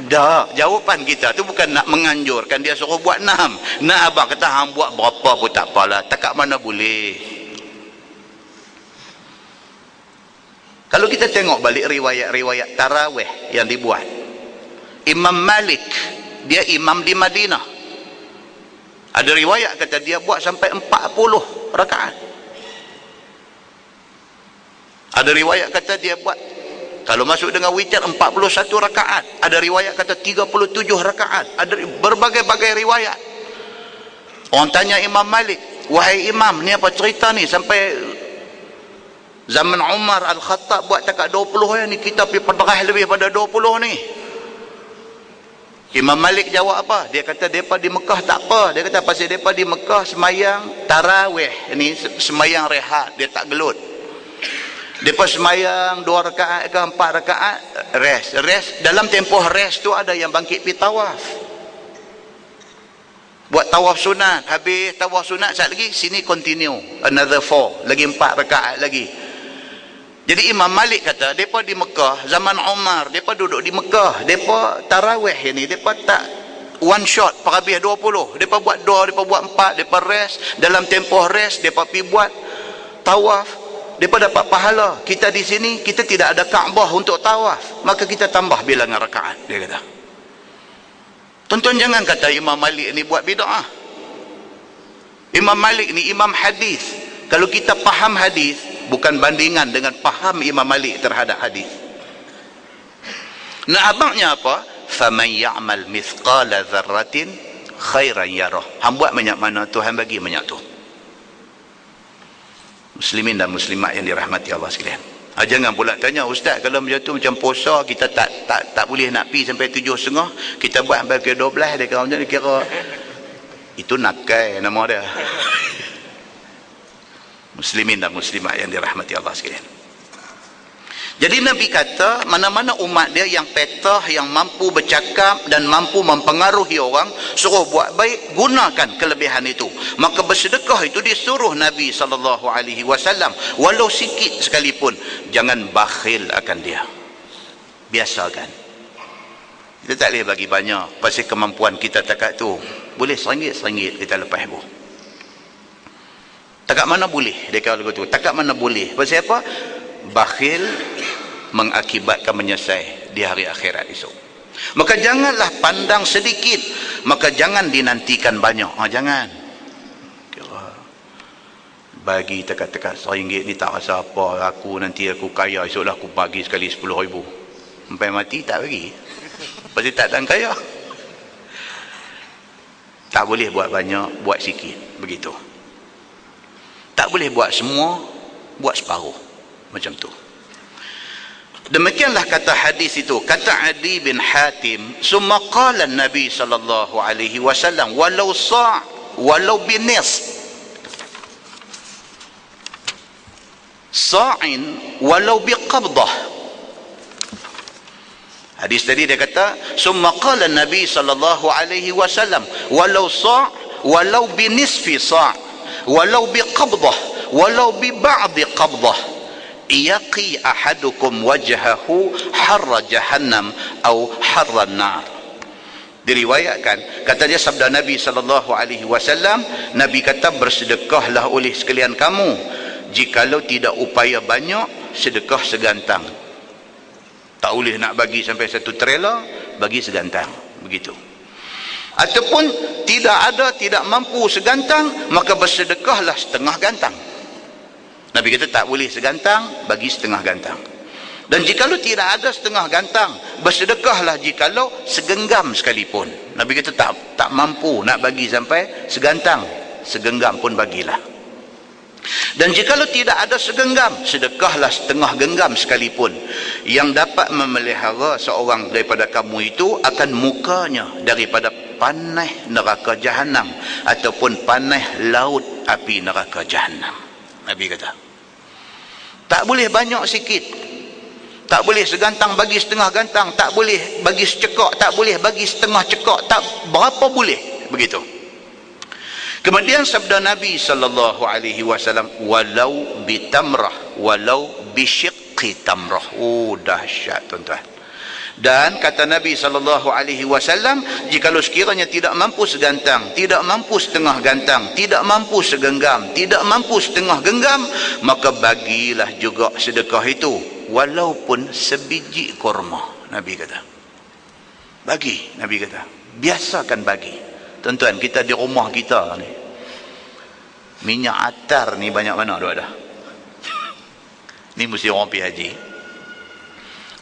Dah, jawapan kita tu bukan nak menganjurkan dia suruh buat 6. Nak abang kata hang buat berapa pun tak apalah, takat mana boleh. Kalau kita tengok balik riwayat-riwayat tarawih yang dibuat, Imam Malik, dia imam di Madinah, ada riwayat kata dia buat sampai 40 rakaat. Ada riwayat kata dia buat, kalau masuk dengan witir, 41 rakaat. Ada riwayat kata 37 rakaat. Ada berbagai-bagai riwayat. Orang tanya Imam Malik, wahai Imam, ni apa cerita ni sampai zaman Umar Al-Khattab buat takat 20 ya, ni kita pergi pederah lebih pada 20 ni. Imam Malik jawab apa? Dia kata mereka di Mekah tak apa. Dia kata pasal mereka di Mekah semayang tarawih, ni semayang rehat, dia tak gelut. Mereka semayang 2 rakaat ke 4 rakaat, rest. Dalam tempoh rest tu ada yang bangkit pergi tawaf, buat tawaf sunat. Habis tawaf sunat sekali lagi, sini continue another 4, lagi 4 rakaat lagi. Jadi Imam Malik kata mereka di Mekah zaman Umar, mereka duduk di Mekah, mereka tarawih ni mereka tak one shot perhabis 20. Mereka buat 2, mereka buat 4, mereka rest. Dalam tempoh rest mereka pergi buat tawaf. Mereka dapat pahala. Kita di sini, kita tidak ada Kaabah untuk tawaf, maka kita tambah bilangan rakaat, dia kata. Tuan-tuan jangan kata Imam Malik ni buat bid'ah. Imam Malik ni imam hadis. Kalau kita faham hadis, bukan bandingan dengan faham Imam Malik terhadap hadis. Nah, abangnya apa? Faman ya'mal mithqala dzarratin khairan yarah. Hang buat banyak mana, Tuhan bagi banyak tu. Muslimin dan muslimat yang dirahmati Allah sekalian. Jangan pula tanya, ustaz kalau macam tu macam puasa kita tak boleh nak pi sampai 7.30, kita buat sampai ke 12, dia kira macam ni, kira itu nakai nama dia. Muslimin dan muslimat yang dirahmati Allah sekalian. Jadi Nabi kata, mana-mana umat dia yang petah, yang mampu bercakap dan mampu mempengaruhi orang, suruh buat baik, gunakan kelebihan itu. Maka bersedekah itu disuruh Nabi SAW, walau sikit sekalipun, jangan bakhil akan dia. Biasakan. Kita tak boleh bagi banyak, pasal kemampuan kita takat tu. Boleh RM1 kita lepas bu. Takat mana boleh, dia kata tu. Takat mana boleh. Pasal apa? Bakhil mengakibatkan menyesal di hari akhirat esok. Maka janganlah pandang sedikit, maka jangan dinantikan banyak. Jangan kira bagi tekat-tekat RM1 ni tak rasa apa, aku nanti aku kaya, esoklah aku bagi sekali 10,000, sampai mati tak bagi, pasti tak dan kaya. Tak boleh buat banyak, buat sikit, begitu. Tak boleh buat semua, buat separuh, macam tu. Demikianlah kata hadis itu. Kata Adi bin Hatim, summa qala Nabi sallallahu alaihi wasallam, walau sa' walau binis, sa'in walau biqabdah. Hadis tadi dia kata, summa qala Nabi sallallahu alaihi wasallam, walau sa' walau binisfi sa', walau biqabdah, walau bi ba'di qabdah, yaqi ahadukum wajhahu harra jahannam atau harra nar. Diriwayatkan, kata dia sabda Nabi SAW, Nabi kata, bersedekahlah oleh sekalian kamu, jikalau tidak upaya banyak, sedekah segantang. Tak boleh nak bagi sampai 1 trailer, bagi segantang, begitu. Ataupun tidak mampu segantang, maka bersedekahlah setengah gantang. Nabi kata tak boleh segantang, bagi setengah gantang. Dan jikalau tidak ada setengah gantang, bersedekahlah jikalau segenggam sekalipun. Nabi kata tak mampu nak bagi sampai segantang, segenggam pun bagilah. Dan jikalau tidak ada segenggam, sedekahlah setengah genggam sekalipun. Yang dapat memelihara seorang daripada kamu itu akan mukanya daripada panah neraka jahanam ataupun panah laut api neraka jahanam. Nabi kata tak boleh banyak sikit, tak boleh segantang bagi setengah gantang, tak boleh bagi secekak, tak boleh bagi setengah cekak, tak berapa boleh, begitu. Kemudian sabda Nabi sallallahu alaihi wasallam, walau bitamrah walau bisyiqqi tamrah. Oh, dahsyat tuan-tuan. Dan kata Nabi SAW, jikalau sekiranya tidak mampu segantang, tidak mampu setengah gantang, tidak mampu segenggam, tidak mampu setengah genggam, maka bagilah juga sedekah itu, walaupun sebiji kurma. Nabi kata bagi, Nabi kata biasakan bagi. Tuan-tuan, kita di rumah kita ni, minyak atar ni banyak mana ada. Ni mesti orang pergi haji.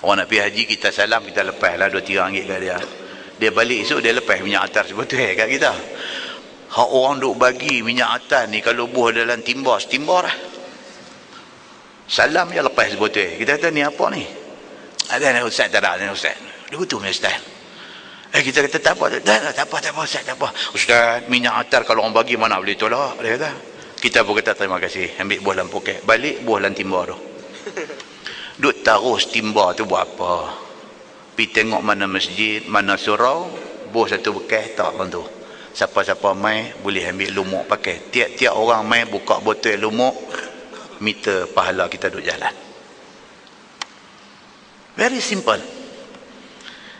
Orang nak pergi haji, kita salam, kita lepas lah RM2-3 kat dia. Dia balik esok, dia lepas minyak atar sebotol kat kita. Hak orang duk bagi minyak atar ni, kalau buah dalam timba lah. Salam je lepas sebotol. Kita kata, ni apa ni? Ada ustaz tak ada? Ustaz. Dia betul punya ustaz. Kita kata, tak apa ustaz, tak apa. Ustaz, minyak atar kalau orang bagi mana boleh tolak. Dia kata. Kita pun kata, terima kasih. Ambil buah dalam poket. Balik buah dalam timba tu. Duk taruh timba tu buat apa? Pergi tengok mana masjid, mana surau, buah satu bekas tak tu. Siapa-siapa mai boleh ambil lumuk pakai. Tiap-tiap orang mai buka botol lumuk, meter pahala kita duk jalan. Very simple.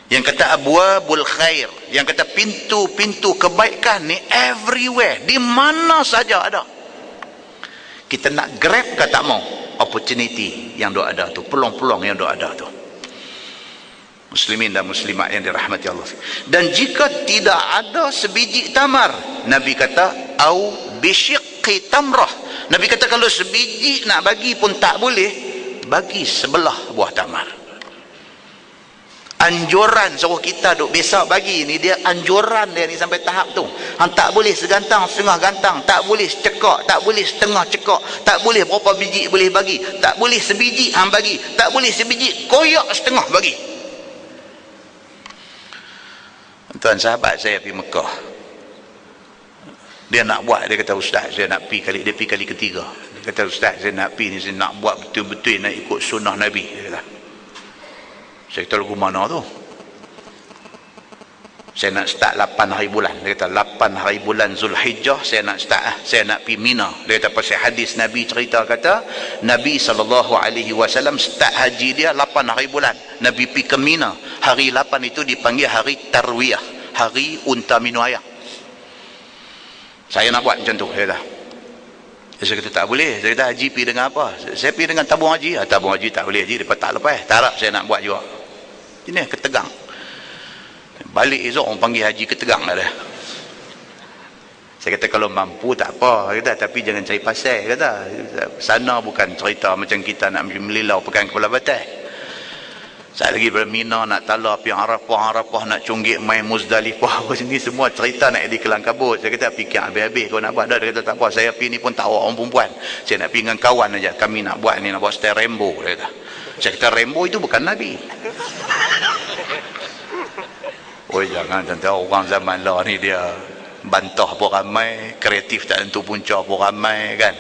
Yang kata abwabul khair, yang kata pintu-pintu kebaikan ni everywhere, di mana saja ada. Kita nak grab ke tak mau? opportunity yang dok ada tu, peluang-peluang yang dok ada tu. Muslimin dan muslimat yang dirahmati Allah. Dan jika tidak ada sebiji tamar, Nabi kata au bisyiqqi tamrah, Nabi kata kalau sebiji nak bagi pun tak boleh, bagi sebelah buah tamar. Anjuran suruh kita duk biasa bagi ni, dia anjuran dia ni sampai tahap tu. Hang tak boleh segantang setengah gantang, tak boleh cekak, tak boleh setengah cekak, tak boleh berapa biji boleh bagi, tak boleh sebiji hang bagi, tak boleh sebiji koyak setengah bagi. Tuan sahabat saya pergi Mekah, dia nak buat, dia kata ustaz saya nak pergi kali, dia pergi kali ketiga, dia kata ustaz saya nak pergi ni, saya nak buat betul-betul, nak ikut sunnah Nabi. Dia kata, saya kata lagu mana tu? Saya nak start 8 hari bulan. Dia kata 8 hari bulan Zulhijjah saya nak start, saya nak pergi Mina. Dia kata pasal hadis Nabi cerita, kata Nabi SAW start haji dia 8 hari bulan, Nabi pergi ke Mina. Hari 8 itu dipanggil hari Tarwiyah, hari unta minum air. Saya nak buat macam tu. Dia kata, saya kata tak boleh. Saya kata haji pergi dengan apa? Saya pergi dengan tabung haji. Tabung haji tak boleh haji, dia tak lepas. Tak harap saya nak buat juga. Ini ketegang. Balik esok orang panggil haji ketegang lah dia. Saya kata kalau mampu tak apa, kata, tapi jangan cari pasal. Kata sana bukan cerita macam kita nak melilau pegang kepala batai. Saya lagi daripada Mina nak tala pergi Arafah, nak cunggik main Muzdalifah, apa ni semua cerita nak di kelang kabut. Saya kata fikir habis-habis kau nak buat dah. Dia kata tak apa, saya pergi ni pun tak awak orang perempuan, saya nak pergi dengan kawan aja, kami nak buat ni, nak buat style Rambo. Dia kata. Saya kata Rambo itu bukan Nabi. Oh jangan, tentu orang zaman lah ni dia bantah pun ramai, kreatif tak tentu punca pun ramai kan.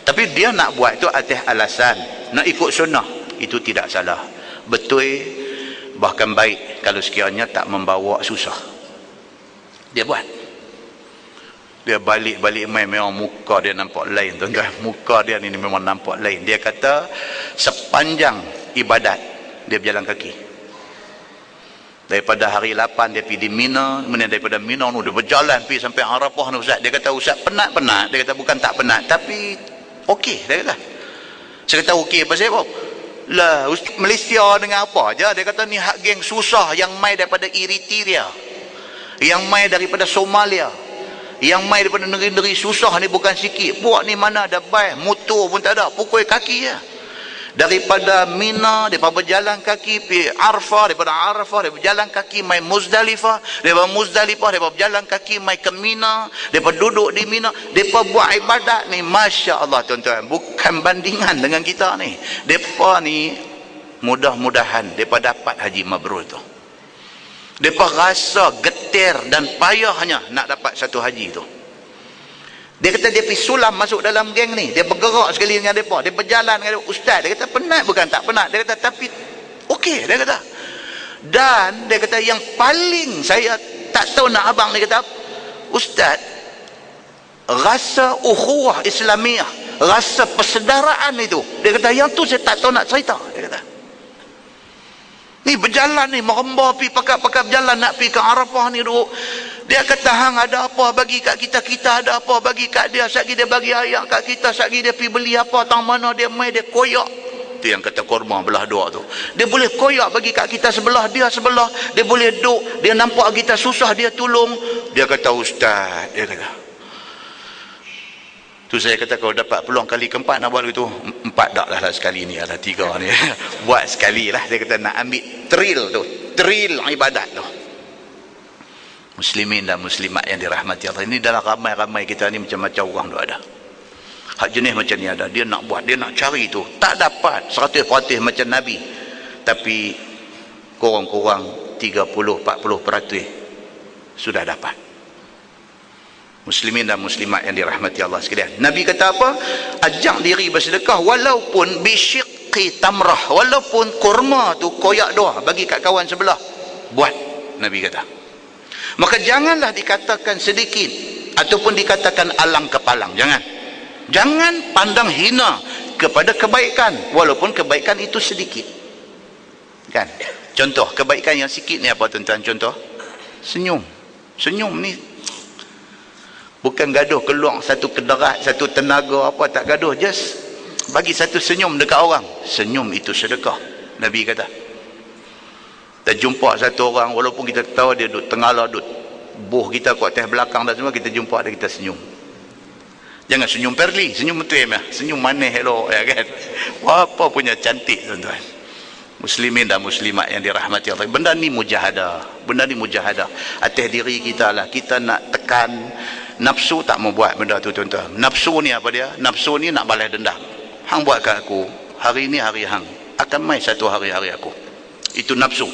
Tapi dia nak buat itu atas alasan nak ikut sunnah, itu tidak salah, betul, bahkan baik kalau sekiranya tak membawa susah. Dia buat, dia balik-balik main, memang muka dia nampak lain tuan-tuan. Muka dia ni memang nampak lain. Dia kata sepanjang ibadat dia berjalan kaki. Daripada hari 8 dia pergi di Mina, kemudian daripada Mina dia berjalan pergi sampai Arafah ni ustaz. Dia kata ustaz penat-penat. Dia kata bukan tak penat, tapi okey. Dia kata, saya kata okey pasal apa? Lah Malaysia dengan apa aja. Dia kata ni hak geng susah yang mai daripada Eritrea, yang mai daripada Somalia, yang mai daripada negeri-negeri susah ni bukan sikit. Buat ni mana ada bas, motor pun tak ada, pukul kaki je. Daripada Mina, daripada berjalan kaki pergi Arafah, daripada Arafah dia berjalan kaki mai Muzdalifah, daripada Muzdalifah dia berjalan kaki mai ke Mina, daripada duduk di Mina, depa buat ibadat ni masya-Allah tuan-tuan, bukan bandingan dengan kita ni. Depa ni mudah-mudahan depa dapat haji mabrur tu. Depa rasa getir dan payahnya nak dapat satu haji tu. Dia kata dia pergi sulam masuk dalam geng ni, dia bergerak sekali dengan mereka, dia berjalan dengan mereka. Ustaz, dia kata penat bukan tak penat, dia kata tapi okey, dia kata. Dan dia kata yang paling saya tak tahu nak abang, dia kata ustaz, rasa ukhuwah Islamiah, rasa persaudaraan itu, dia kata yang tu saya tak tahu nak cerita. Dia kata ni berjalan ni merembah pergi pakat-pakat berjalan nak pergi ke Arafah ni duduk. Dia kata hang ada apa bagi kat kita, kita ada apa bagi kat dia. Satgi dia bagi ayak kat kita, satgi dia pergi beli apa tang mana dia mai dia koyak. Tu yang kata korma belah dua tu. Dia boleh koyak bagi kat kita sebelah, dia sebelah. Dia boleh duk, dia nampak kita susah dia tolong. Dia kata ustaz, dia kata. Tu saya kata kalau dapat peluang kali keempat nak buat itu, 4 dak lah sekali ni, ada 3 ni. Buat sekali lah. Dia kata nak ambil thrill tu, thrill ibadat tu. Muslimin dan muslimat yang dirahmati Allah, ini dalam ramai-ramai kita ni macam-macam orang tu ada. Hak jenis macam ni ada, dia nak buat, dia nak cari tu, tak dapat 100% macam Nabi, tapi kurang-kurang 30-40% sudah dapat. Muslimin dan muslimat yang dirahmati Allah sekalian, Nabi kata apa? Ajak diri bersedekah walaupun bisyiqqi tamrah, walaupun kurma tu koyak doa bagi kat kawan sebelah, buat. Nabi kata maka janganlah dikatakan sedikit ataupun dikatakan alang kepalang. Jangan pandang hina kepada kebaikan walaupun kebaikan itu sedikit kan. Contoh kebaikan yang sikit ni apa tuan-tuan? Contoh senyum ni bukan gaduh keluar satu kederat, satu tenaga apa, tak gaduh, just Bagi satu senyum dekat orang, senyum itu sedekah. Nabi kata. Kita jumpa satu orang, walaupun kita tahu dia duduk tengah duduk buh kita kat atas belakang dan semua, kita jumpa dia, kita senyum. Jangan senyum perli, senyum betul ya, senyum manis elok ya kan. Apa punya cantik tuan-tuan. Muslimin dan muslimat yang dirahmati Allah. Benda ni mujahadah. Benda ni mujahadah. Atas diri kita lah. Kita nak tekan. Nafsu tak mau buat benda tu tuan-tuan. Nafsu ni apa dia? Nafsu ni nak balas dendam. Hang buat kat aku. Hari ni hari hang. Akan mai satu hari-hari aku. Itu nafsu.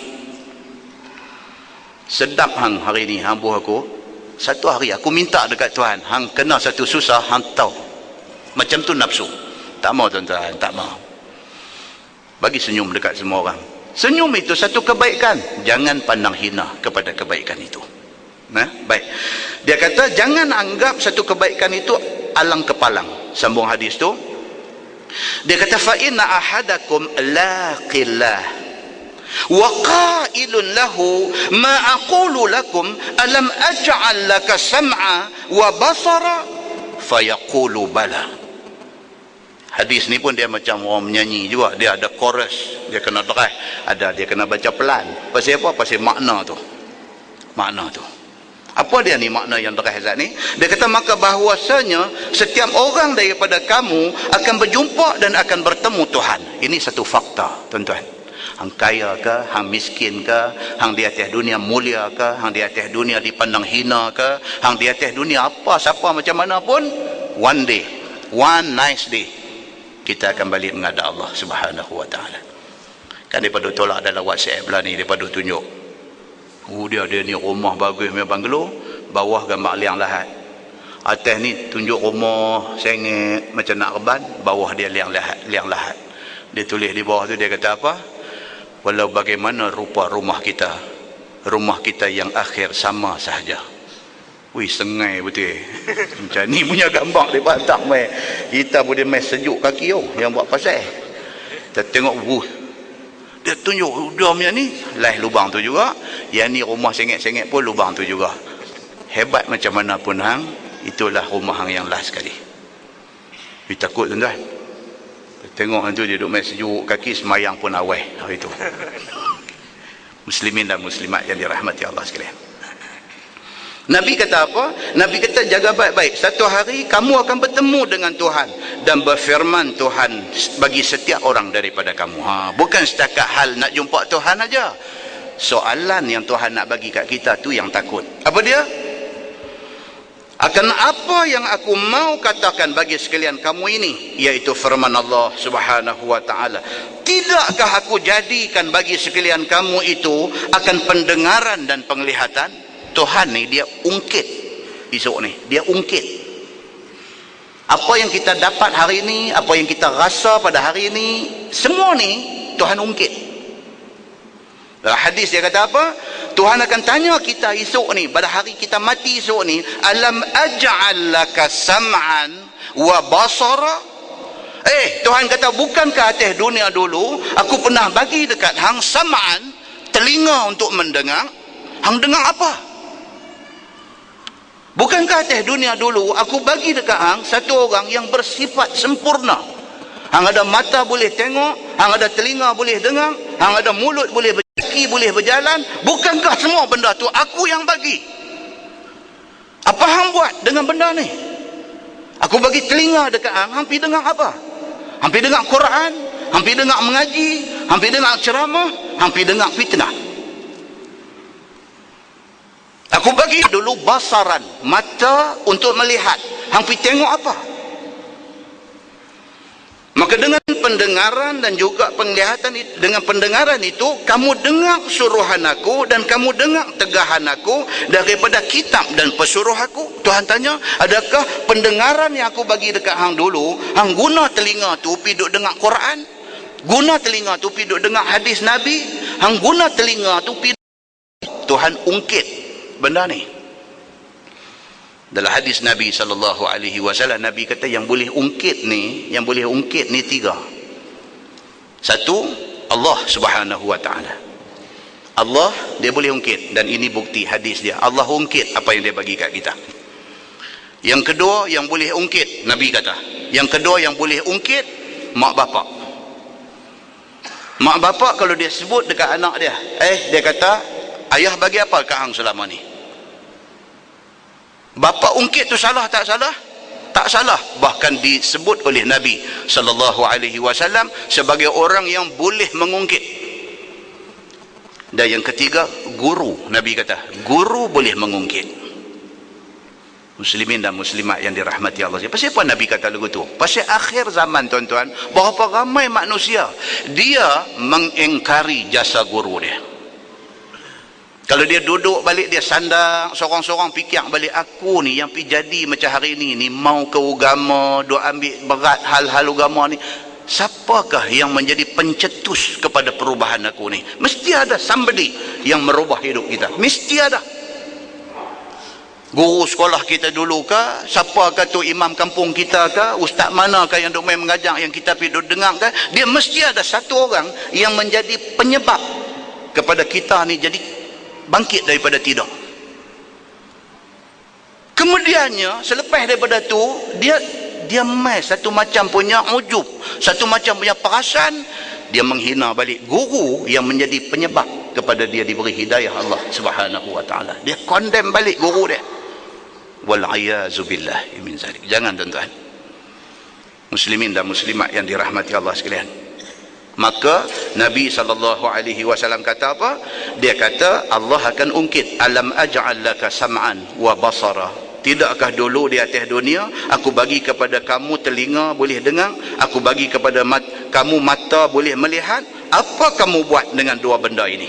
Sedap hang hari ni. Hang buat aku. Satu hari aku minta dekat Tuhan. Hang kena satu susah. Hang tahu. Macam tu nafsu. Tak mau tuan-tuan. Tak mau. Bagi senyum dekat semua orang. Senyum itu satu kebaikan. Jangan pandang hina kepada kebaikan itu. Nah, baik. Dia kata jangan anggap satu kebaikan itu alang kepalang. Sambung hadis tu. Dia kata fa inna ahadakum laqillah wa qailun lahu ma aqulu lakum alam aj'al laka sam'a wa basara fayaqulu bala. Hadis ni pun dia macam orang menyanyi juga. Dia ada chorus, dia kena drive, ada dia kena baca pelan. Pasal apa? Pasal makna tu. Makna tu. Apa dia ni makna yang drive Zat ni? Dia kata maka bahawasanya setiap orang daripada kamu akan berjumpa dan akan bertemu Tuhan. Ini satu fakta, tuan-tuan. Hang kaya ke, hang miskin ke, hang di atas dunia mulia ke, hang di atas dunia dipandang hina ke, hang di atas dunia apa, siapa macam mana pun, one day, one nice day, kita akan balik menghadap Allah Subhanahu wa ta'ala. Kan daripada tolak dalam WhatsApp lah ni, daripada tunjuk dia ni rumah bagus punya banglo, bawah gambar liang lahat, atas ni tunjuk rumah sengit macam nak reban, bawah dia liang lahat. Dia tulis di bawah tu, dia kata apa? Walau bagaimana rupa rumah kita yang akhir sama sahaja. Wih, sengai betul. Macam ni punya gambar dia tak mai. Kita boleh mai sejuk kaki yang buat pasal. Kita tengok dia tunjuk dia punya ni, lah lubang tu juga. Yang ni rumah sengit-sengit pun lubang tu juga. Hebat macam mana pun hang, itulah rumah hang yang last sekali. Kita takut tuan-tuan. Tengok tu dia duduk mai sejuk kaki, semayang pun awal hari tu. Muslimin dan muslimat yang dirahmati Allah sekalian. Nabi kata apa? Nabi kata jaga baik-baik. Satu hari kamu akan bertemu dengan Tuhan dan berfirman Tuhan bagi setiap orang daripada kamu. Bukan setakat hal nak jumpa Tuhan aja. Soalan yang Tuhan nak bagi kat kita tu yang takut. Apa dia? Akan apa yang aku mau katakan bagi sekalian kamu ini, iaitu firman Allah Subhanahu wa ta'ala. Tidakkah aku jadikan bagi sekalian kamu itu akan pendengaran dan penglihatan? Tuhan ni dia ungkit esok ni, dia ungkit apa yang kita dapat hari ni, apa yang kita rasa pada hari ni, semua ni Tuhan ungkit. Hadis dia kata apa? Tuhan akan tanya kita esok ni, pada hari kita mati esok ni, alam aj'al laka sam'an wa basara. Tuhan kata bukankah atas dunia dulu aku pernah bagi dekat hang sam'an, telinga untuk mendengar. Hang dengar apa? Bukankah atas dunia dulu aku bagi dekat hang satu orang yang bersifat sempurna. Hang ada mata boleh tengok, hang ada telinga boleh dengar, hang ada mulut boleh berkaki, boleh berjalan. Bukankah semua benda tu aku yang bagi? Apa hang buat dengan benda ni? Aku bagi telinga dekat hang, hang pergi dengar apa? Hang pergi dengar Quran, hang pergi dengar mengaji, hang pergi dengar ceramah, hang pergi dengar fitnah. Aku bagi dulu basaran, mata untuk melihat. Hang pergi tengok apa? Maka dengan pendengaran dan juga penglihatan, dengan pendengaran itu kamu dengar suruhan aku dan kamu dengar tegahan aku daripada kitab dan pesuruh aku. Tuhan tanya, adakah pendengaran yang aku bagi dekat hang dulu, hang guna telinga tu pergi duk dengar Quran, guna telinga tu pergi duk dengar hadis Nabi, hang guna telinga tu pergi. Tuhan ungkit benda ni. Dalam hadis Nabi SAW, Nabi kata yang boleh ungkit ni tiga. Satu, Allah Subhanahu wa ta'ala. Allah dia boleh ungkit, dan ini bukti hadis dia. Allah ungkit apa yang dia bagi kat kita. Yang kedua yang boleh ungkit, Nabi kata, yang kedua yang boleh ungkit mak bapak. Mak bapak kalau dia sebut dekat anak dia, dia kata, ayah bagi apa kat hang selama ni? Bapa ungkit tu salah tak salah? Tak salah. Bahkan disebut oleh Nabi sallallahu alaihi wasallam sebagai orang yang boleh mengungkit. Dan yang ketiga, guru. Nabi kata, guru boleh mengungkit. Muslimin dan muslimat yang dirahmati Allah. Pasal apa Nabi kata lagu tu? Pasal akhir zaman, tuan-tuan, berapa ramai manusia dia mengingkari jasa guru dia. Kalau dia duduk balik, dia sandang sorang-sorang fikir balik, aku ni yang pergi jadi macam hari ni mau ke agama, duk ambil berat hal-hal agama ni, siapakah yang menjadi pencetus kepada perubahan aku ni? Mesti ada somebody yang merubah hidup kita, mesti ada. Guru sekolah kita dulu ke, siapa ke tu, imam kampung kita ke, ustaz mana ke yang duk main mengajar yang kita pergi duk dengar ke, dia mesti ada satu orang yang menjadi penyebab kepada kita ni jadi bangkit daripada tidur. Kemudiannya selepas daripada tu, dia mai satu macam punya ujub, satu macam punya perasaan, dia menghina balik guru yang menjadi penyebab kepada dia diberi hidayah Allah Subhanahu wa taala. Dia condemn balik guru dia. Wal ayazu billahi min zalik. Jangan, tuan-tuan. Muslimin dan muslimat yang dirahmati Allah sekalian. Maka Nabi SAW kata apa? Dia kata Allah akan ungkit, alam aj'al laka sam'an wa basara. Tidakkah dulu di atas dunia aku bagi kepada kamu telinga boleh dengar, aku bagi kepada kamu mata boleh melihat? Apa kamu buat dengan dua benda ini?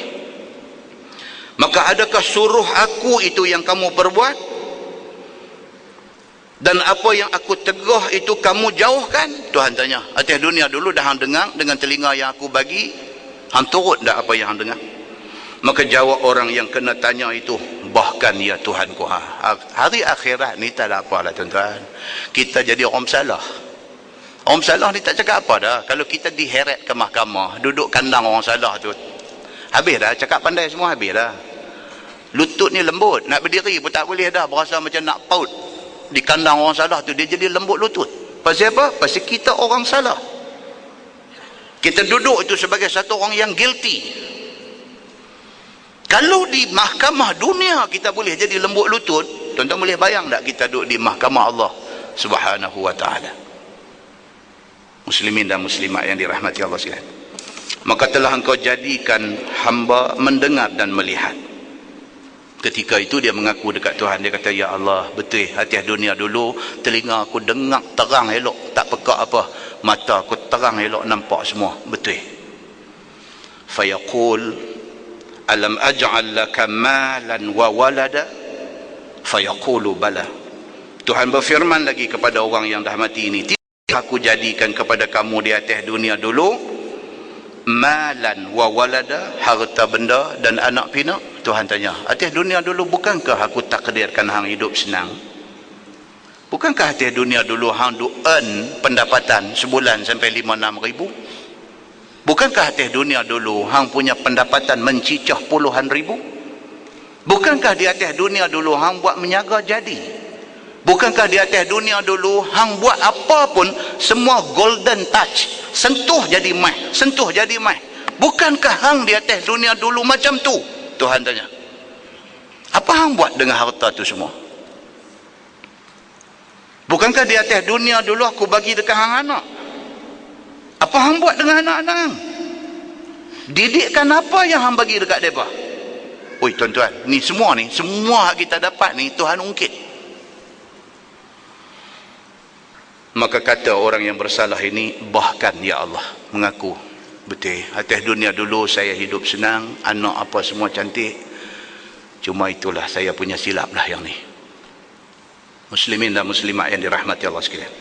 Maka adakah suruh aku itu yang kamu perbuat? Dan apa yang aku tegah itu kamu jauhkan? Tuhan tanya, atas dunia dulu dah hang dengar dengan telinga yang aku bagi, hang turut tak apa yang hang dengar? Maka jawab orang yang kena tanya itu, bahkan ya Tuhanku. Hari akhirat ni tak ada apalah, tuan-tuan. Kita jadi orang salah. Orang salah ni tak cakap apa dah. Kalau kita diheret ke mahkamah, duduk kandang orang salah tu, habis dah, cakap pandai semua habis dah. Lutut ni lembut, nak berdiri pun tak boleh dah, berasa macam nak paut di kandang orang salah tu, dia jadi lembut lutut. Pasal apa? Pasal kita orang salah. Kita duduk itu sebagai satu orang yang guilty. Kalau di mahkamah dunia kita boleh jadi lembut lutut, tuan-tuan boleh bayang tak kita duduk di mahkamah Allah Subhanahu wa ta'ala? Muslimin dan muslimat yang dirahmati Allah sekalian. Maka telah engkau jadikan hamba mendengar dan melihat. Ketika itu dia mengaku dekat Tuhan, dia kata, ya Allah, betul atas dunia dulu telinga aku dengar terang elok, tak pekak apa, mata aku terang elok nampak semua, betul. Fayaqul alam aj'al laka malan wa walada, fayaqulu bala. Tuhan berfirman lagi kepada orang yang dah mati ini, tidak aku jadikan kepada kamu di atas dunia dulu malan wa walada, harta benda dan anak pinak? Tuhan tanya, atas dunia dulu bukankah aku takdirkan hang hidup senang? Bukankah atas dunia dulu hang do earn pendapatan sebulan sampai 5-6 ribu? Bukankah atas dunia dulu hang punya pendapatan mencicah puluhan ribu? Bukankah di atas dunia dulu hang buat menyaga jadi? Bukankah di atas dunia dulu hang buat apa pun semua golden touch, sentuh jadi mai, sentuh jadi mai? Bukankah hang di atas dunia dulu macam tu? Tuhan tanya, apa hang buat dengan harta tu semua? Bukankah di atas dunia dulu aku bagi dekat hang anak? Apa hang buat dengan anak-anak hang? Didikan apa yang hang bagi dekat mereka? Oi tuan-tuan, ni semua kita dapat ni Tuhan ungkit. Maka kata orang yang bersalah ini, bahkan ya Allah, mengaku, betul, atas dunia dulu saya hidup senang, anak apa semua cantik, cuma itulah saya punya silap lah yang ni. Muslimin dan muslimat yang dirahmati Allah sekalian,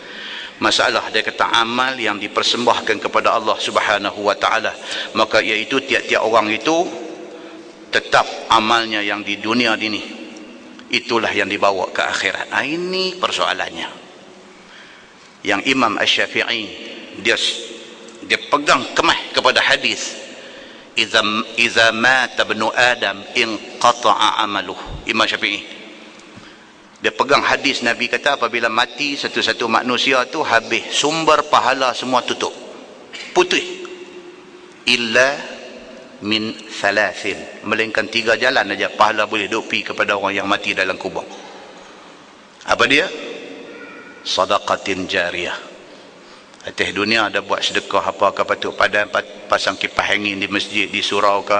masalah dia kata amal yang dipersembahkan kepada Allah Subhanahu wa ta'ala, maka iaitu tiap-tiap orang itu tetap amalnya yang di dunia ini, itulah yang dibawa ke akhirat. Ini persoalannya. Yang Imam Asy-Syafi'i dia pegang kemah kepada hadis, iza mata ibnu adam inqata'a amaluh. Imam Syafi'i dia pegang hadis Nabi kata, apabila mati satu-satu manusia tu habis, sumber pahala semua tutup. putih. Illa min thalathin, melainkan 3 jalan aja pahala boleh duk pi kepada orang yang mati dalam kubur. Apa dia? Sadaqatin jariyah. Atas dunia ada buat sedekah apa ke patut padan, pasang kipas angin di masjid, di surau ke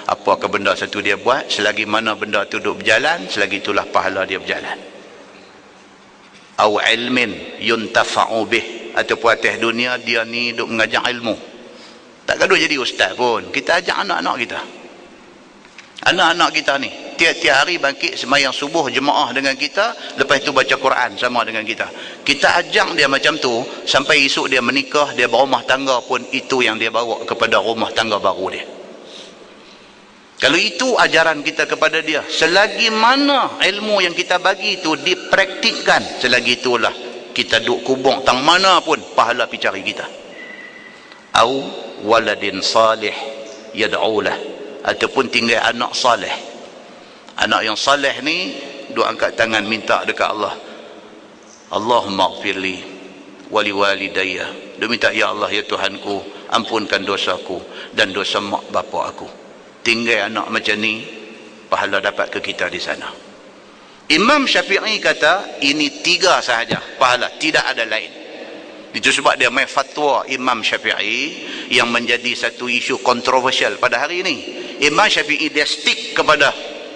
apa ke benda satu dia buat, selagi mana benda tu duk berjalan, selagi itulah pahala dia berjalan. Au ilmin yuntafa'u bih, ataupun atas dunia dia ni duk mengajar ilmu. Tak gaduh jadi ustaz pun, kita ajak anak-anak kita. Anak-anak kita ni tiap-tiap hari bangkit sembahyang subuh jemaah dengan kita, lepas tu baca Quran sama dengan kita. Kita ajak dia macam tu sampai esok dia menikah, dia berumah tangga pun itu yang dia bawa kepada rumah tangga baru dia. Kalau itu ajaran kita kepada dia, selagi mana ilmu yang kita bagi itu dipraktikkan, selagi itulah kita duk kubur tang mana pun pahala pi cari kita. Au waladin salih yad'u lah, ataupun tinggal anak saleh. Anak yang saleh ni duk angkat tangan minta dekat Allah, Allahumma ighfirli wa liwalidayya, dia minta, ya Allah, ya Tuhanku, ampunkan dosaku dan dosa mak bapak aku. Tinggal anak macam ni, pahala dapat ke kita di sana. Imam Syafi'i kata ini 3 sahaja pahala, tidak ada lain. Itu sebab dia main fatwa Imam Syafi'i yang menjadi satu isu kontroversial pada hari ini. Imam Syafi'i dia stick kepada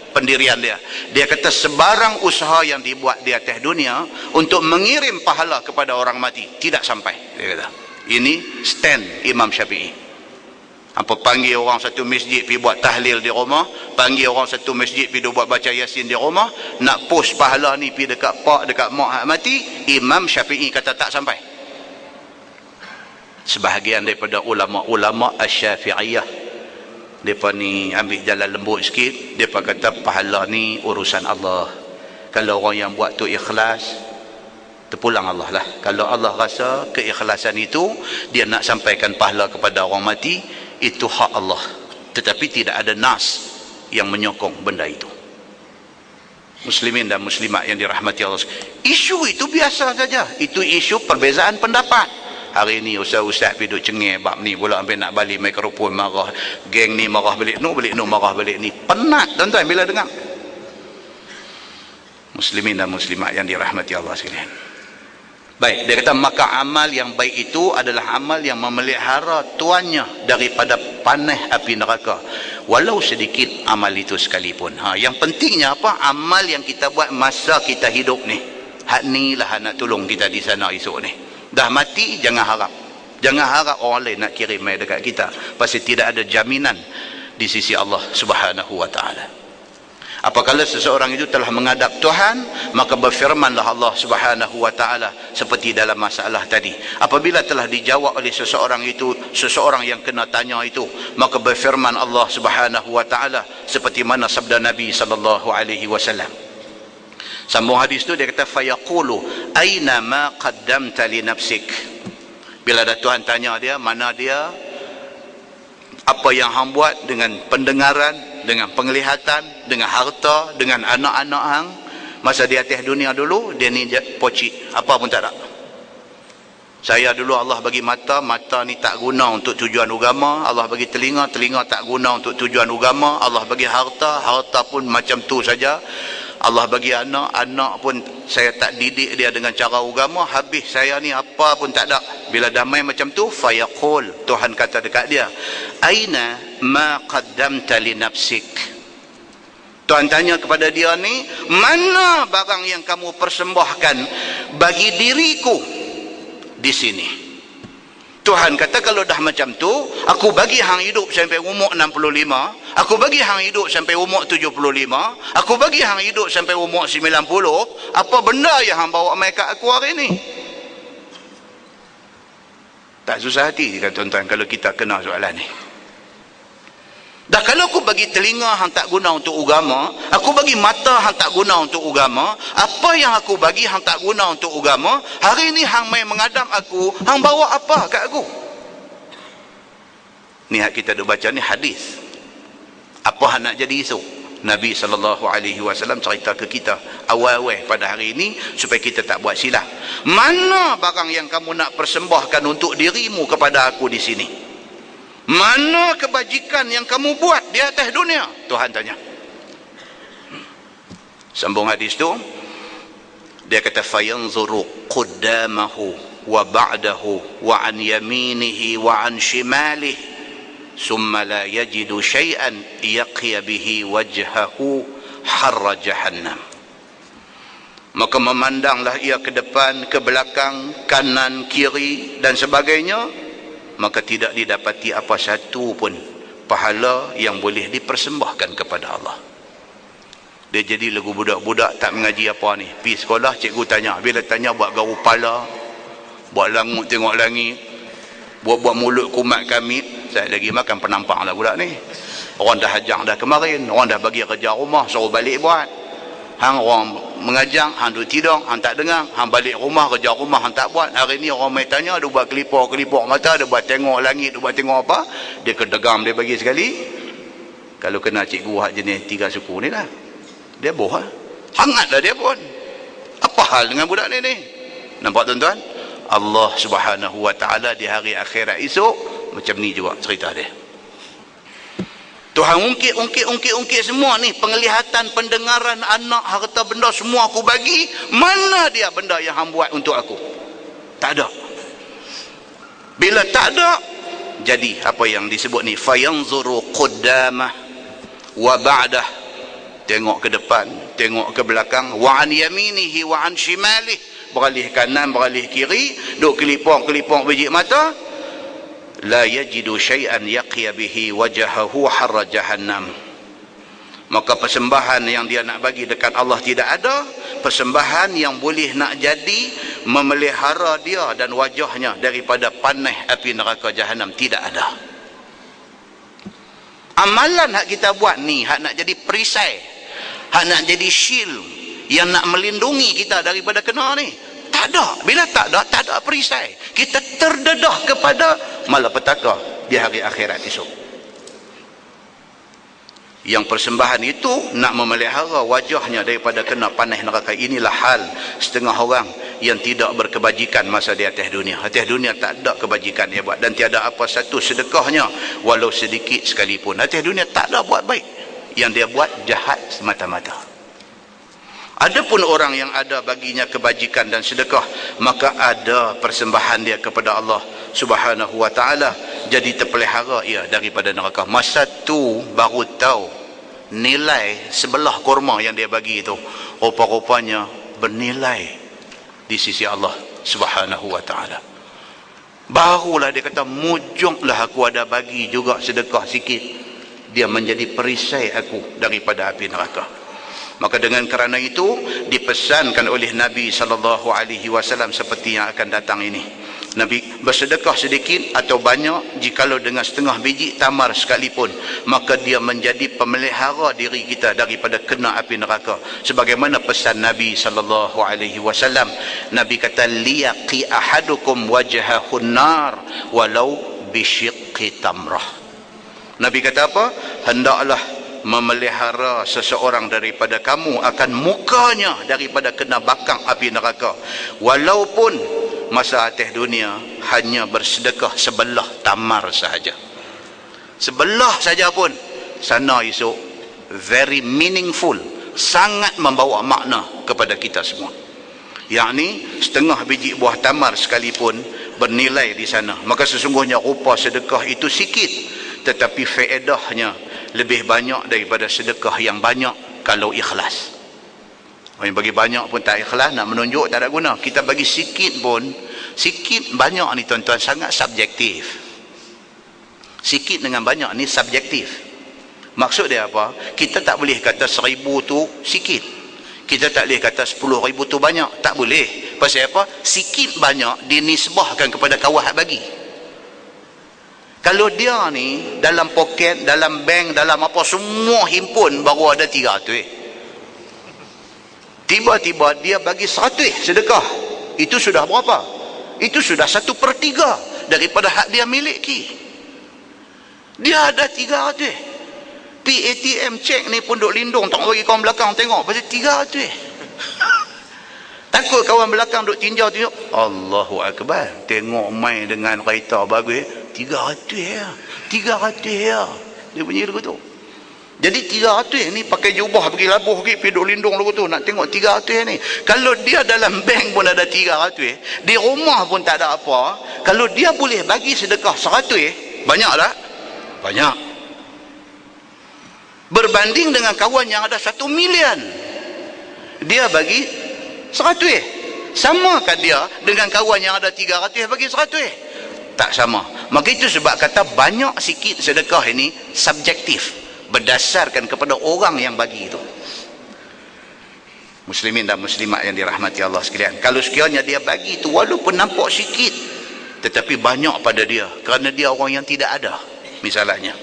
pendirian dia. Dia kata sebarang usaha yang dibuat di atas dunia untuk mengirim pahala kepada orang mati tidak sampai. Dia kata ini stand Imam Syafi'i. Apa panggil orang satu masjid pergi buat tahlil di rumah, panggil orang satu masjid pergi buat baca yasin di rumah, nak post pahala ni pergi dekat pak, dekat mak hak mati, Imam Syafi'i kata tak sampai. Sebahagian daripada ulama-ulama Asy-Syafi'iyah, mereka ni ambil jalan lembut sikit, mereka kata pahala ni urusan Allah. Kalau orang yang buat tu ikhlas, terpulang Allah lah. Kalau Allah rasa keikhlasan itu dia nak sampaikan pahala kepada orang mati, itu hak Allah. Tetapi tidak ada nas yang menyokong benda itu. Muslimin dan muslimat yang dirahmati Allah, isu itu biasa saja. Itu isu perbezaan pendapat. Hari ni ustaz-ustaz pergi duk cengih bab ni pula, sampai nak balik mikrofon marah, geng ni marah balik nu marah balik ni. Penat tuan-tuan bila dengar. Muslimin dan muslimat yang dirahmati Allah sekalian. Baik, dia kata maka amal yang baik itu adalah amal yang memelihara tuannya daripada panas api neraka, walau sedikit amal itu sekalipun. Yang pentingnya apa? Amal yang kita buat masa kita hidup ni, hak ni lah nak tolong kita di sana esok ni. Dah mati jangan harap, jangan harap orang lain nak kirim mai dekat kita, pasal tidak ada jaminan di sisi Allah Subhanahu wa taala. Apabila seseorang itu telah menghadap Tuhan, maka berfirmanlah Allah Subhanahu wa taala seperti dalam masalah tadi. Apabila telah dijawab oleh seseorang itu, seseorang yang kena tanya itu, maka berfirman Allah Subhanahu wa taala seperti mana sabda Nabi sallallahu alaihi wasallam. Sambung hadis tu dia kata fayaqulu aina ma qaddamta li nafsik. Bila ada Tuhan tanya dia, mana dia, apa yang hang buat dengan pendengaran, dengan penglihatan, dengan harta, dengan anak-anak hang masa di atas dunia dulu. Dia ni pocik, apa pun tak ada. Saya dulu Allah bagi mata, mata ni tak guna untuk tujuan agama. Allah bagi telinga, telinga tak guna untuk tujuan agama. Allah bagi harta, harta pun macam tu saja. Allah bagi anak, anak pun saya tak didik dia dengan cara agama. Habis saya ni apa pun tak ada. Bila damai macam tu, fayaqul, Tuhan kata dekat dia, aina ma qaddamta li nafsik. Tuhan tanya kepada dia ni, mana barang yang kamu persembahkan bagi diriku di sini. Tuhan kata kalau dah macam tu, aku bagi hang hidup sampai umur 65, aku bagi hang hidup sampai umur 75, aku bagi hang hidup sampai umur 90, apa benda yang hang bawa mai kat aku hari ni? Tak susah hati kan tuan-tuan kalau kita kena soalan ni. Dah kalau aku bagi telinga hang tak guna untuk agama, aku bagi mata hang tak guna untuk agama, apa yang aku bagi hang tak guna untuk agama, hari ni hang mai mengadap aku, hang bawa apa kat aku? Ni hak kita duk baca ni hadis. Apa hang nak jadi esok? Nabi SAW cerita ke kita awal-awal pada hari ini supaya kita tak buat silap. Mana barang yang kamu nak persembahkan untuk dirimu kepada aku di sini? Mana kebajikan yang kamu buat di atas dunia? Tuhan tanya. Sambung hadis tu, dia kata fayanzuru qaddamahu wa ba'dahu wa an yaminihi wa an shimalihi summa la yajidu syai'an yaqiya bihi wajhahu harra jahannam. Maka memandanglah ia ke depan, ke belakang, kanan, kiri dan sebagainya, maka tidak didapati apa satu pun pahala yang boleh dipersembahkan kepada Allah. Dia jadi lagu budak-budak tak mengaji apa ni, pergi sekolah cikgu tanya, bila tanya buat garu pala, buat langut tengok langit, buat mulut kumat kami. Saya lagi makan penampang lah budak ni. Orang dah hajar dah kemarin, orang dah bagi kerja rumah, suruh balik buat. Hang orang mengajar, hang duduk tidur, hang tak dengar, hang balik rumah, kerja rumah hang tak buat. Hari ni orang main tanya, dia buat kelipar mata, dia buat tengok langit, dia buat tengok apa, dia kedegam dia bagi sekali. Kalau kena cikgu hak jenis 3 suku ni lah, dia boh lah. Hangat lah dia pun. Apa hal dengan budak ni? Nampak tuan-tuan? Allah Subhanahu Wa Ta'ala di hari akhirat esok macam ni juga cerita dia. Tuhan ungkit semua ni, penglihatan, pendengaran, anak, harta benda semua aku bagi. Mana dia benda yang hang buat untuk aku? Tak ada. Bila tak ada, jadi apa yang disebut ni fayanzuru qaddamah wa ba'dah, tengok ke depan, tengok ke belakang, wa an yaminihi wa an shimalihi, beralih kanan, beralih kiri, duk kelipong biji mata, la yajidu syai'an yaqiya bihi wajahahu harra jahannam. Maka persembahan yang dia nak bagi dekat Allah tidak ada. Persembahan yang boleh nak jadi memelihara dia dan wajahnya daripada panas api neraka Jahannam tidak ada. Amalan hak kita buat ni, hak nak jadi perisai, hak nak jadi shield yang nak melindungi kita daripada kena ni, tak ada. Bila tak ada perisai. Kita terdedah kepada malapetaka di hari akhirat esok. Yang persembahan itu nak memelihara wajahnya daripada kena panas neraka. Inilah hal setengah orang yang tidak berkebajikan masa di atas dunia. Atas dunia tak ada kebajikan dia buat, dan tiada apa satu sedekahnya walau sedikit sekalipun. Atas dunia tak ada buat baik, yang dia buat jahat semata-mata. Adapun orang yang ada baginya kebajikan dan sedekah, maka ada persembahan dia kepada Allah Subhanahu Wa Ta'ala, jadi terpelihara ia daripada neraka. Masa tu baru tahu nilai sebelah kurma yang dia bagi itu rupa-rupanya bernilai di sisi Allah Subhanahu Wa Ta'ala. Barulah dia kata, mujunglah aku ada bagi juga sedekah sikit, dia menjadi perisai aku daripada api neraka. Maka dengan kerana itu dipesankan oleh Nabi SAW seperti yang akan datang ini. Nabi bersedekah sedikit atau banyak, jikalau dengan setengah biji tamar sekalipun, maka dia menjadi pemelihara diri kita daripada kena api neraka. Sebagaimana pesan Nabi SAW, Nabi kata, liyaqi ahadukum wajhahun nar walau bisyiqqi tamrah. Nabi kata apa? Hendaklah memelihara seseorang daripada kamu akan mukanya daripada kena bakang api neraka, walaupun masa atas dunia hanya bersedekah sebelah tamar sahaja. Sebelah saja pun sana esok very meaningful, sangat membawa makna kepada kita semua. Yakni setengah biji buah tamar sekalipun bernilai di sana. Maka sesungguhnya rupa sedekah itu sikit, tetapi faedahnya lebih banyak daripada sedekah yang banyak kalau ikhlas. Orang bagi banyak pun tak ikhlas, nak menunjuk tak ada guna. Kita bagi sikit pun, sikit banyak ni tuan-tuan sangat subjektif. Sikit dengan banyak ni subjektif. Maksud dia apa? Kita tak boleh kata 1000 tu sikit, kita tak boleh kata 10,000 tu banyak. Tak boleh. Pasal apa? Sikit banyak dinisbahkan kepada kawah bagi. Kalau dia ni dalam poket, dalam bank, dalam apa semua himpun baru ada 300, tiba-tiba dia bagi 100 sedekah, itu sudah berapa? Itu sudah 1/3 daripada hak dia miliki. Dia ada 300, pi ATM cek ni pun duk lindung, tak bagi kawan belakang tengok pasal 300. Takut kawan belakang duk tinjau. Allahu Akbar, tengok main dengan kereta bagus, 300 ya. 300 ya. Dia bunyi lagu tu. Jadi 300 ni pakai jubah pergi labuh pergi duk lindung lagu tu nak tengok 300 ni. Kalau dia dalam bank pun ada 300, di rumah pun tak ada apa, kalau dia boleh bagi sedekah 100, banyak tak? Banyak. Berbanding dengan kawan yang ada 1 milion, dia bagi 100. Samakah dia dengan kawan yang ada 300 bagi 100? Tak sama. Maka itu sebab kata banyak sikit sedekah ini subjektif, berdasarkan kepada orang yang bagi itu. Muslimin dan muslimat yang dirahmati Allah sekalian, kalau sekiranya dia bagi itu walaupun nampak sikit, tetapi banyak pada dia, kerana dia orang yang tidak ada misalnya,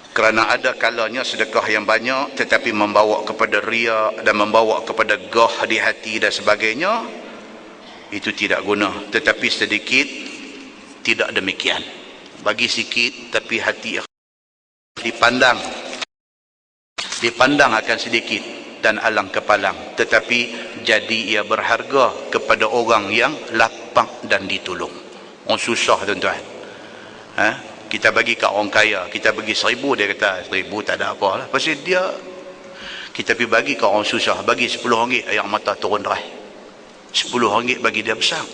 kerana ada kalanya sedekah yang banyak tetapi membawa kepada ria dan membawa kepada gah di hati dan sebagainya, itu tidak guna. Tetapi sedikit tidak demikian, bagi sikit tapi hati dipandang akan sedikit dan alang kepalang, tetapi jadi ia berharga kepada orang yang lapang dan ditolong. Orang susah tuan-tuan, kita bagi kat orang kaya, kita bagi 1,000, dia kata 1,000 tak ada apa lah, pasal dia. Kita pergi bagi kat orang susah, bagi RM10, air mata turun derai. RM10 bagi dia besar,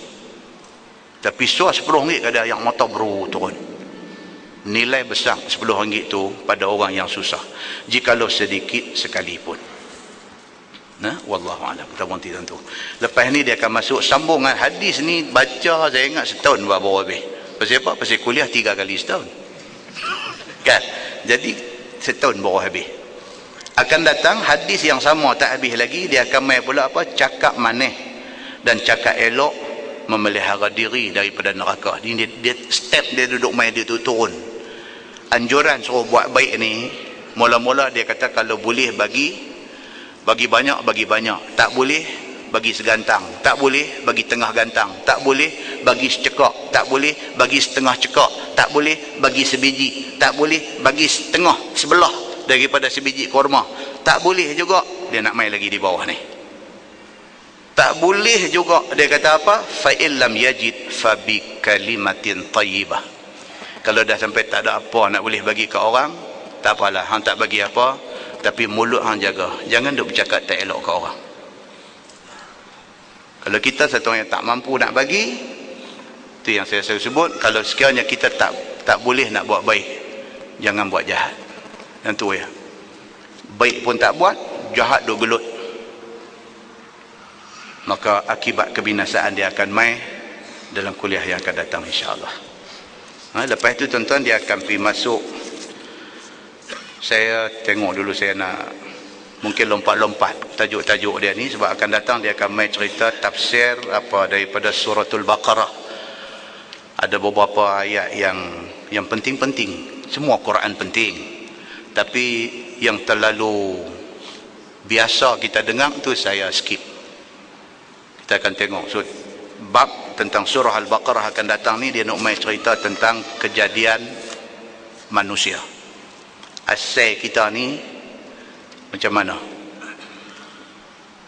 tapi suah RM10 kada air mata baru turun. Nilai besar RM10 tu pada orang yang susah, jikalau sedikit sekalipun. Wallahu a'lam. Kita berhenti tentu. Lepas ni dia akan masuk sambungan hadis ni, baca saya ingat setahun baru habis. Pasal apa? Pasal kuliah 3 kali setahun. Kan? Jadi setahun baru habis. Akan datang hadis yang sama tak habis lagi, dia akan mai pula apa? Cakap maneh dan cakap elok, memelihara diri daripada neraka. Dia step dia duduk mai dia tu turun. Anjuran suruh buat baik ni, mula-mula dia kata kalau boleh bagi banyak, bagi banyak. Tak boleh bagi segantang, tak boleh bagi tengah gantang, tak boleh bagi secekak, tak boleh bagi setengah cekak, tak boleh bagi sebiji, tak boleh bagi setengah sebelah daripada sebiji kurma, tak boleh juga. Dia nak main lagi di bawah ni, tak boleh juga. Dia kata apa? Fa illam yajid fa bi kalimatin thayyibah. Kalau dah sampai tak ada apa nak boleh bagi ke orang, tak apalah, hang tak bagi apa, tapi mulut hang jaga, jangan duk bercakap tak elok ke orang. Kalau kita satu orang yang tak mampu nak bagi, itu yang saya sebut, kalau sekiranya kita tak boleh nak buat baik, jangan buat jahat. Dan tu ya, baik pun tak buat, jahat duk gelut, maka akibat kebinasaan dia akan mai dalam kuliah yang akan datang insya-Allah. Lepas itu tuan-tuan dia akan pergi masuk. Saya tengok dulu, saya nak mungkin lompat-lompat tajuk-tajuk dia ni, sebab akan datang dia akan main cerita tafsir apa daripada suratul Baqarah. Ada beberapa ayat yang penting-penting. Semua Quran penting, tapi yang terlalu biasa kita dengar tu saya skip. Kita akan tengok bab tentang surah Al-Baqarah akan datang ni, dia nak main cerita tentang kejadian manusia. Asal kita ni macam mana?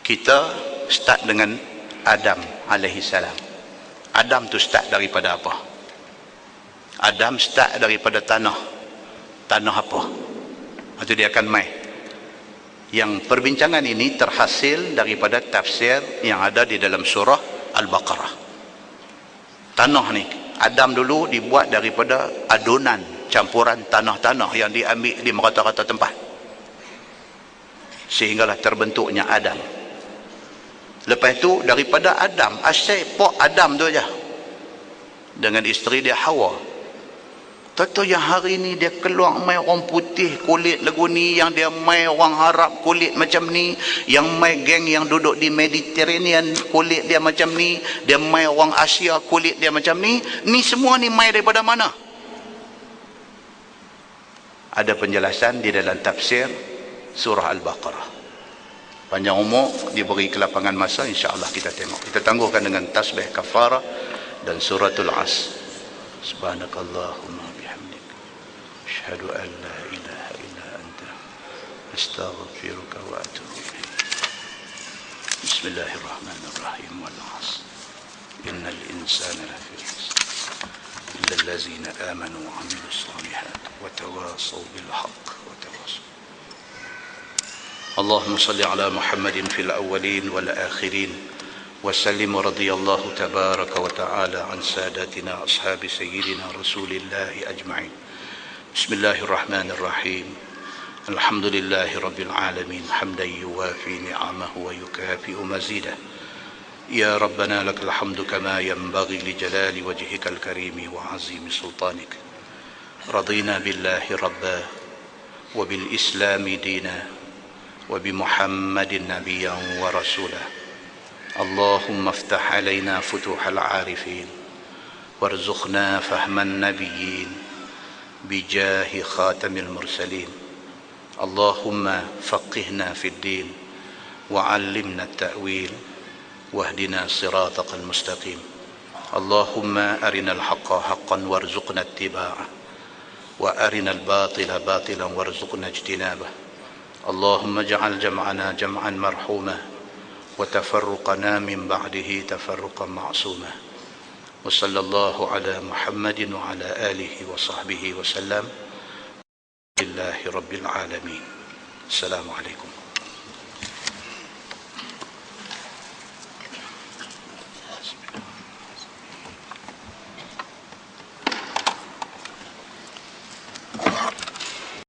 Kita start dengan Adam alaihi salam. Adam tu start daripada apa? Adam start daripada tanah. Tanah apa? Itu dia akan main. Yang perbincangan ini terhasil daripada tafsir yang ada di dalam surah Al-Baqarah. Tanah ni, Adam dulu dibuat daripada adunan, campuran tanah-tanah yang diambil di merata-rata tempat, sehinggalah terbentuknya Adam. Lepas itu daripada Adam, asyik pok Adam tu aja dengan isteri dia Hawa. Tahu yang hari ni dia keluar mai orang putih kulit lagu ni, yang dia mai orang Arab kulit macam ni, yang mai geng yang duduk di Mediterranean kulit dia macam ni, dia mai orang Asia kulit dia macam ni. Ni semua ni mai daripada mana? Ada penjelasan di dalam tafsir surah Al-Baqarah. Panjang umur, diberi kelapangan masa, insya-Allah kita tengok. Kita tangguhkan dengan tasbih kafarah dan suratul As. Subhanakallahumma bihamdik, asyhadu an la ilaha illa anta أستغفرك وأتوب إليك. بسم الله الرحمن الرحيم. والعصر إن الإنسان لفي خسر إلا الذين آمنوا وعملوا الصالحات وتواصوا بالحق وتواصوا. اللهم صل على محمد في الأولين والآخرين وسلم. ورضي الله تبارك وتعالى عن ساداتنا أصحاب سيدنا رسول الله أجمعين. بسم الله الرحمن الرحيم. الحمد لله رب العالمين حمدا يوافي نعمه ويكافئ مزيده. يا ربنا لك الحمد كما ينبغي لجلال وجهك الكريم وعظيم سلطانك. رضينا بالله ربا وبالإسلام دينا وبمحمد نبيا ورسولا. اللهم افتح علينا فتوح العارفين وارزقنا فهم النبيين بجاه خاتم المرسلين. اللهم فقهنا في الدين وعلمنا التأويل واهدنا صراطك المستقيم. اللهم أرنا الحق حقا وارزقنا اتباعه وأرنا الباطل باطلا وارزقنا اجتنابه. اللهم اجعل جمعنا جمعا مرحوما وتفرقنا من بعده تفرقا معصوما. وصلى الله على محمد وعلى آله وصحبه وسلم. لله رب العالمين. السلام عليكم.